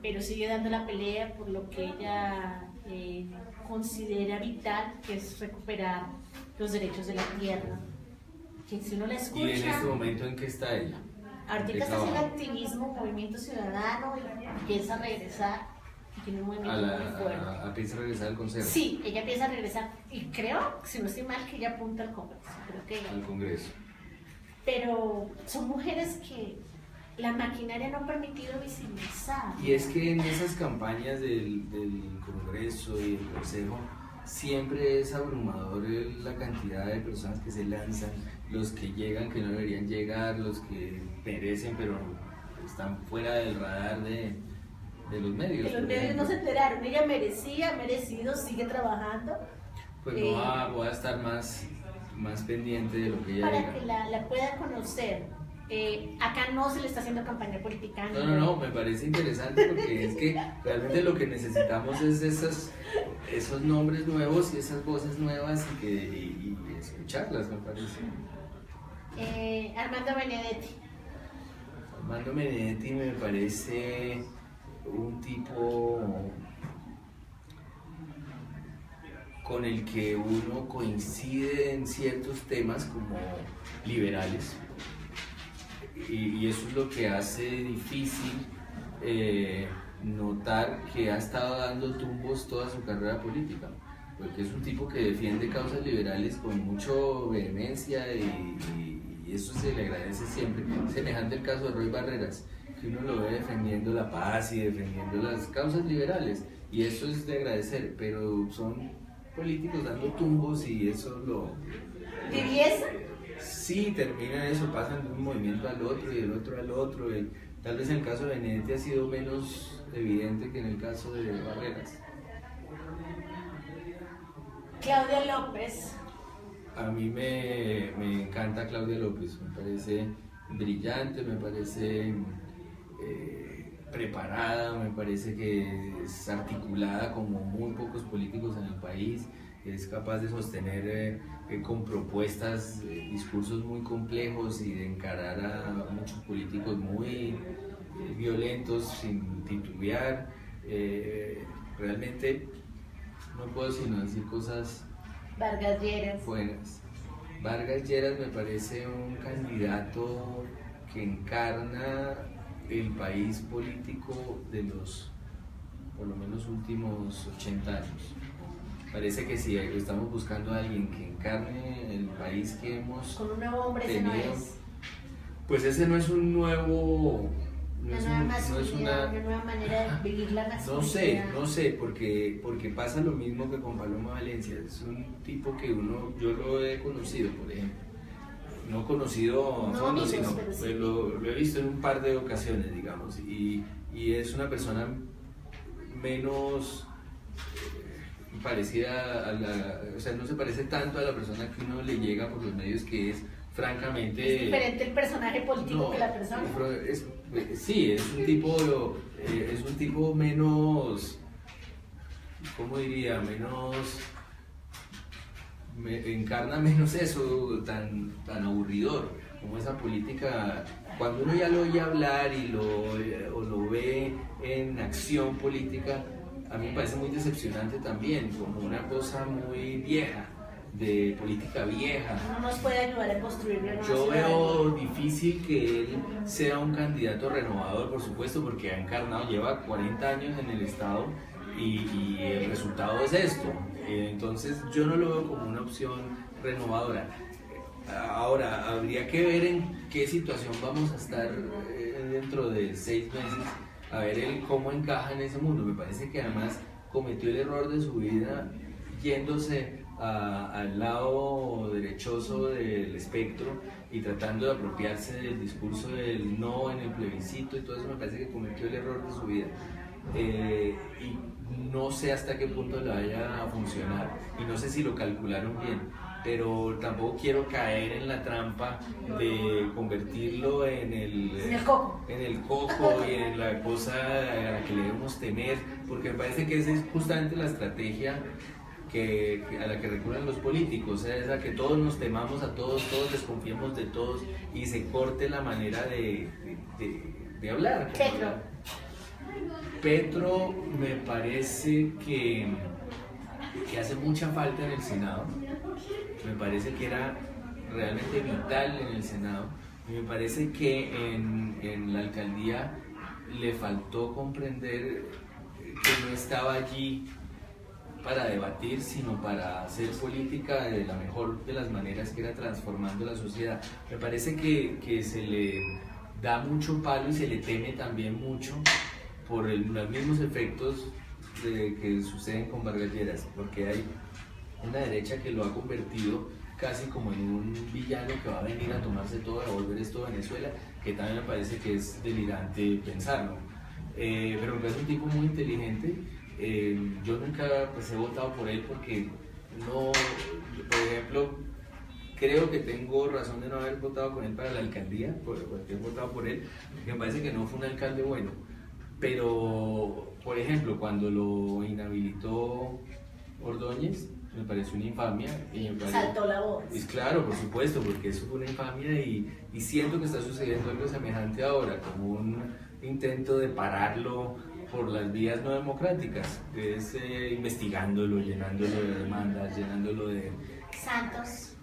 pero sigue dando la pelea por lo que ella considera vital, que es recuperar los derechos de la tierra. Que si uno la escucha... ¿Y en este momento en qué está ella? Ahorita está haciendo activismo, movimiento ciudadano y piensa regresar. Tiene un movimiento muy fuerte. ¿Piensa regresar al Consejo? Sí, ella piensa regresar. Y creo, si no estoy mal, que ella apunta al Congreso. Al Congreso. Pero son mujeres que la maquinaria no ha permitido visibilizar. Y es que en esas campañas del Congreso y del Consejo siempre es abrumador la cantidad de personas que se lanzan, los que llegan que no deberían llegar, los que perecen pero están fuera del radar de los medios. De los medios no se enteraron, ella merecía, merecido, sigue trabajando. Pues voy a estar más pendiente de lo que ella para diga. Que la pueda conocer. Acá no se le está haciendo campaña política. No, me parece interesante porque es que realmente lo que necesitamos es esos nombres nuevos y esas voces nuevas y escucharlas, me parece. Armando Benedetti. Armando Benedetti me parece un tipo con el que uno coincide en ciertos temas como liberales. Y eso es lo que hace difícil notar que ha estado dando tumbos toda su carrera política, porque es un tipo que defiende causas liberales con mucha vehemencia y eso se le agradece siempre. Semejante el caso de Roy Barreras, que uno lo ve defendiendo la paz y defendiendo las causas liberales, y eso es de agradecer, pero son políticos dando tumbos y eso lo... ¿Tibieza? Sí, termina eso, pasan de un movimiento al otro y del otro al otro. Tal vez en el caso de Benedetti ha sido menos evidente que en el caso de Barreras. Claudia López. A mí me encanta Claudia López, me parece brillante, me parece preparada, me parece que es articulada como muy pocos políticos en el país, es capaz de sostener con propuestas, discursos muy complejos y de encarar a muchos políticos muy violentos sin titubear. Realmente no puedo sino decir cosas Vargas Lleras. buenas. Vargas Lleras me parece un candidato que encarna el país político de los, por lo menos, últimos 80 años. Parece que si estamos buscando a alguien que encarne el país que hemos con un nuevo hombre tenido, ese no es. Pues ese no es un nuevo, Una nueva masculinidad, una nueva manera de vivir la masculinidad. no sé, porque pasa lo mismo que con Paloma Valencia. Es un tipo que yo lo he conocido, por ejemplo. No conocido a fondo, sino pero sí. lo he visto en un par de ocasiones, digamos. Y es una persona menos parecida o sea, no se parece tanto a la persona que uno le llega por los medios, que es francamente... ¿Es diferente el personaje político que la persona? Sí, es un tipo menos, ¿cómo diría? Encarna menos eso tan aburridor, como esa política. Cuando uno ya lo oye hablar o lo ve en acción política, a mí me parece muy decepcionante también, como una cosa muy vieja, de política vieja. No nos puede ayudar a construir una nueva Yo ciudad. veo difícil que él sea un candidato renovador, por supuesto, porque ha encarnado, lleva 40 años en el Estado y el resultado es esto. Entonces yo no lo veo como una opción renovadora. Ahora, habría que ver en qué situación vamos a estar dentro de 6 meses, a ver él cómo encaja en ese mundo. Me parece que además cometió el error de su vida yéndose al lado derechoso del espectro y tratando de apropiarse del discurso del no en el plebiscito y todo eso. Me parece que cometió el error de su vida. Y no sé hasta qué punto le vaya a funcionar y no sé si lo calcularon bien, pero tampoco quiero caer en la trampa de convertirlo en el coco y en la cosa a la que le debemos temer, porque me parece que esa es justamente la estrategia a la que recurren los políticos, es a que todos nos temamos a todos desconfiemos de todos y se corte la manera de hablar. Petro me parece que hace mucha falta en el Senado. Me parece que era realmente vital en el Senado. Y me parece que en la alcaldía le faltó comprender que no estaba allí para debatir, sino para hacer política de la mejor de las maneras, que era transformando la sociedad. Me parece que se le da mucho palo y se le teme también mucho por los mismos efectos que suceden con Vargas Lleras, porque hay una derecha que lo ha convertido casi como en un villano que va a venir a tomarse todo, a volver esto a Venezuela, que también me parece que es delirante pensarlo. Pero me parece un tipo muy inteligente. Yo nunca pues, he votado por él porque no, por ejemplo, creo que tengo razón de no haber votado con él para la alcaldía, porque he votado por él, porque me parece que no fue un alcalde bueno. Pero, por ejemplo, cuando lo inhabilitó Ordóñez, me pareció una infamia. Saltó la voz. Y claro, por supuesto, porque eso fue una infamia y siento que está sucediendo algo semejante ahora, como un intento de pararlo por las vías no democráticas, es investigándolo, llenándolo de demandas, llenándolo de... Santos.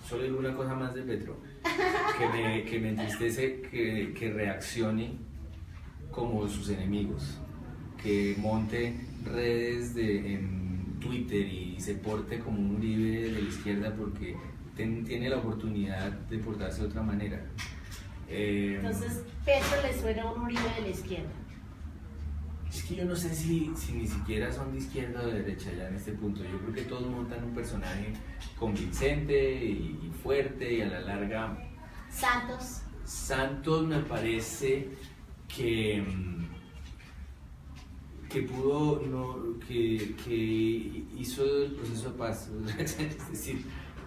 Solo digo una cosa más de Petro, que me entristece que reaccione como sus enemigos, que monte redes en Twitter y se porte como un Uribe de la izquierda porque tiene la oportunidad de portarse de otra manera. Entonces, Petro le suena a un Uribe de la izquierda. Es que yo no sé si ni siquiera son de izquierda o de derecha ya en este punto. Yo creo que todos montan un personaje convincente y fuerte y a la larga... Santos me parece que pudo, que hizo el proceso de paz. Es decir,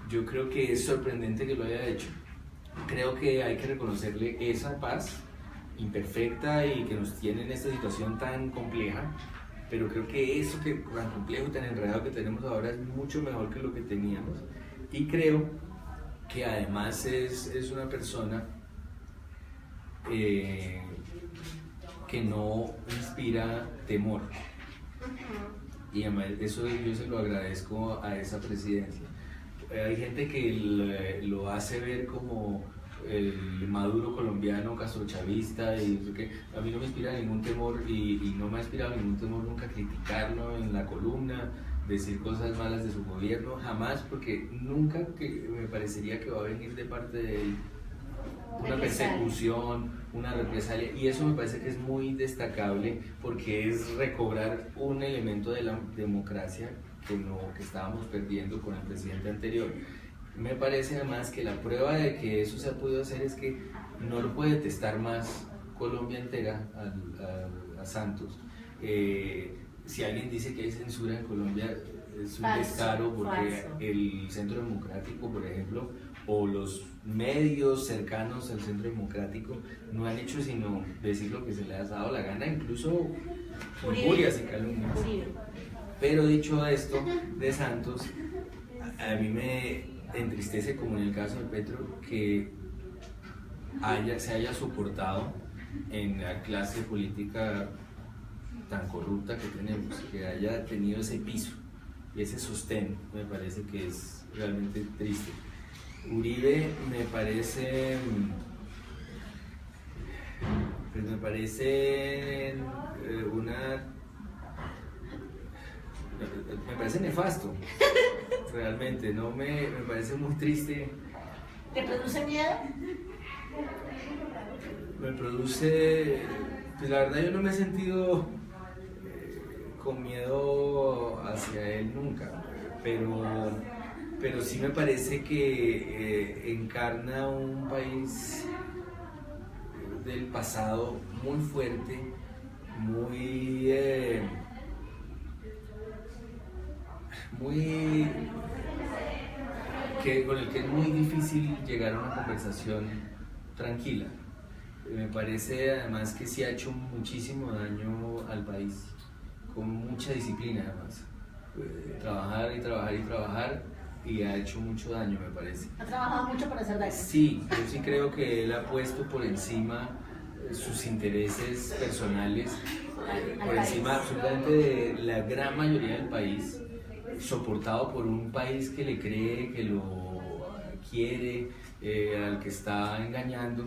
yo creo que es sorprendente que lo haya hecho. Creo que hay que reconocerle esa paz imperfecta y que nos tiene en esta situación tan compleja, pero creo que eso tan complejo y tan enredado que tenemos ahora es mucho mejor que lo que teníamos, y creo que además es una persona que no inspira temor, y además eso yo se lo agradezco a esa presidencia. Hay gente que lo hace ver como el Maduro colombiano, castrochavista, y eso que a mí no me inspira ningún temor y no me ha inspirado ningún temor nunca criticarlo en la columna, decir cosas malas de su gobierno, jamás, porque nunca que me parecería que va a venir de parte de él una persecución, una represalia, y eso me parece que es muy destacable porque es recobrar un elemento de la democracia que estábamos perdiendo con el presidente anterior. Me parece además que la prueba de que eso se ha podido hacer es que no lo puede testar más Colombia entera a Santos. Si alguien dice que hay censura en Colombia, es un descaro, porque el Centro Democrático, por ejemplo, o los medios cercanos al Centro Democrático no han hecho sino decir lo que se les ha dado la gana, incluso injurias y calumnias. Pero dicho esto de Santos, a mí me entristece, como en el caso de Petro, que se haya soportado en la clase política tan corrupta que tenemos, que haya tenido ese piso y ese sostén. Me parece que es realmente triste. Uribe me parece me parece nefasto, realmente, me parece muy triste. ¿Te produce miedo? Me produce, pues la verdad yo no me he sentido con miedo hacia él nunca, pero sí me parece que encarna un país del pasado muy fuerte, con el que es muy difícil llegar a una conversación tranquila. Me parece además que sí ha hecho muchísimo daño al país, con mucha disciplina además. Trabajar y trabajar y trabajar, y ha hecho mucho daño, me parece. ¿Ha trabajado mucho para hacer daño? Sí, yo sí creo que él ha puesto por encima sus intereses personales, por encima absolutamente de la gran mayoría del país, soportado por un país que le cree, que lo quiere, al que está engañando,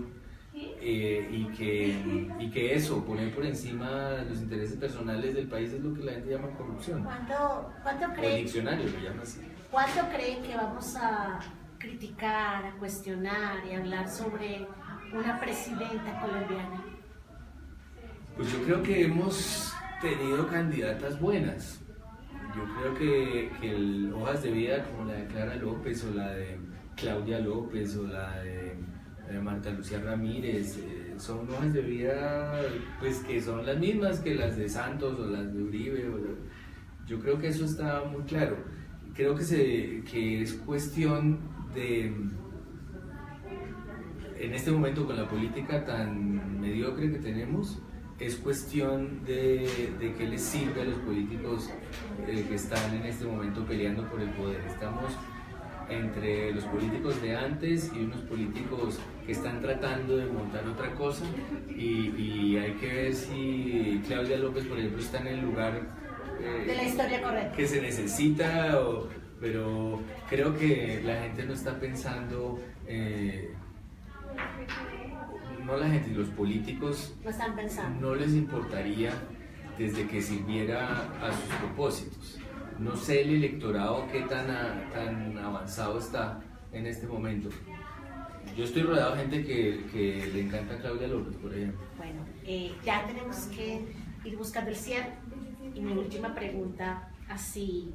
y que eso, poner por encima los intereses personales del país, es lo que la gente llama corrupción. ¿Cuánto cree? O el diccionario lo llama así. ¿Cuánto cree que vamos a criticar, a cuestionar y a hablar sobre una presidenta colombiana? Pues yo creo que hemos tenido candidatas buenas. Yo creo que hojas de vida como la de Clara López, o la de Claudia López, o la de Marta Lucía Ramírez, son hojas de vida pues que son las mismas que las de Santos o las de Uribe. Yo creo que eso está muy claro. Creo que es cuestión de, en este momento con la política tan mediocre que tenemos, es cuestión de qué les sirve a los políticos que están en este momento peleando por el poder. Estamos entre los políticos de antes y unos políticos que están tratando de montar otra cosa, y hay que ver si Claudia López, por ejemplo, está en el lugar de la historia correcta que se necesita, pero creo que la gente no está pensando, no la gente, los políticos no están pensando, no les importaría desde que sirviera a sus propósitos. No sé el electorado qué tan avanzado está en este momento. Yo estoy rodeado de gente que le encanta a Claudia López, por ejemplo. Bueno, ya tenemos que ir buscando el cierre, y mi última pregunta, así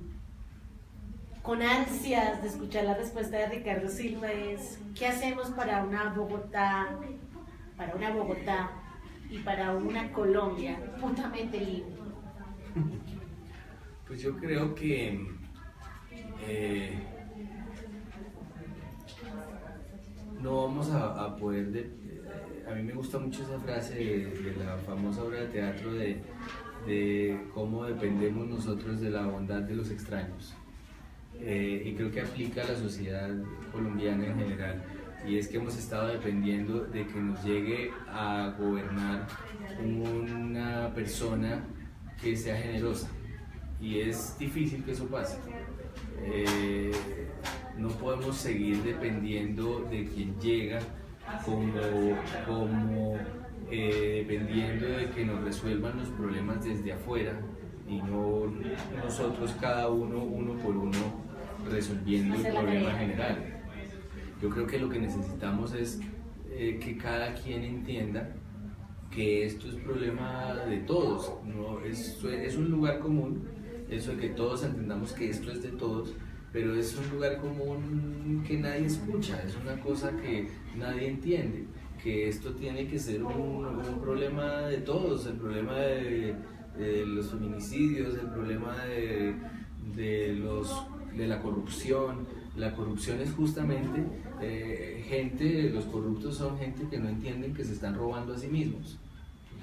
con ansias de escuchar la respuesta de Ricardo Silva, es: ¿qué hacemos para una Bogotá y para una Colombia putamente libre? Pues yo creo que no vamos a poder, a mí me gusta mucho esa frase de la famosa obra de teatro de cómo dependemos nosotros de la bondad de los extraños, y creo que aplica a la sociedad colombiana en general, y es que hemos estado dependiendo de que nos llegue a gobernar una persona que sea generosa, y es difícil que eso pase. No podemos seguir dependiendo de quien llega como dependiendo de que nos resuelvan los problemas desde afuera y no nosotros cada uno por uno resolviendo el problema general. Yo creo que lo que necesitamos es que cada quien entienda que esto es problema de todos, ¿no? Es un lugar común, eso de que todos entendamos que esto es de todos, pero es un lugar común que nadie escucha, es una cosa que nadie entiende, que esto tiene que ser un problema de todos, el problema de los feminicidios, el problema de la corrupción. La corrupción es justamente los corruptos son gente que no entienden que se están robando a sí mismos,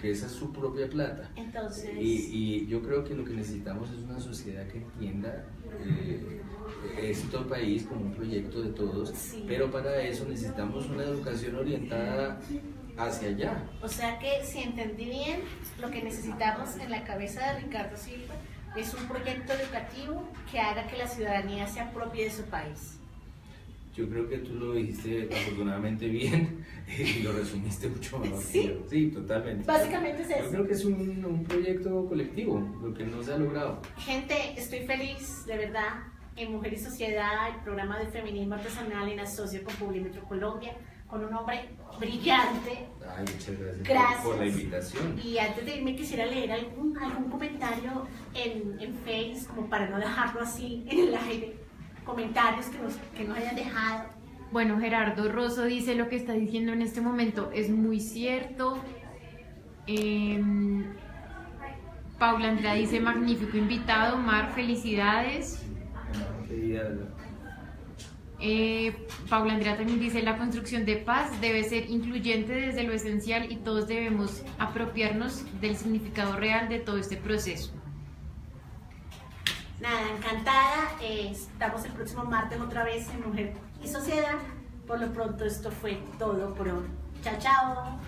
que esa es su propia plata. Entonces... Y yo creo que lo que necesitamos es una sociedad que entienda este país como un proyecto de todos, sí. Pero para eso necesitamos una educación orientada hacia allá. O sea que, si entendí bien, lo que necesitamos en la cabeza de Ricardo Silva es un proyecto educativo que haga que la ciudadanía se apropie de su país. Yo creo que tú lo dijiste afortunadamente bien y lo resumiste mucho mejor. ¿Sí? Sí, totalmente. Básicamente es eso. Yo creo que es un proyecto colectivo, lo que no se ha logrado. Gente, estoy feliz, de verdad, en Mujer y Sociedad, el programa de feminismo artesanal en asocio con Publimetro Colombia, con un hombre brillante. Ay, muchas gracias, gracias por la invitación. Y antes de irme quisiera leer algún comentario en Face, como para no dejarlo así en el aire. Comentarios que nos hayan dejado. Bueno, Gerardo Rosso dice: lo que está diciendo en este momento es muy cierto. Paula Andrea dice: magnífico invitado, Mar, felicidades. Paula Andrea también dice: la construcción de paz debe ser incluyente desde lo esencial y todos debemos apropiarnos del significado real de todo este proceso. Nada, encantada. Estamos el próximo martes otra vez en Mujer y Sociedad. Por lo pronto esto fue todo por hoy. Chao, chao.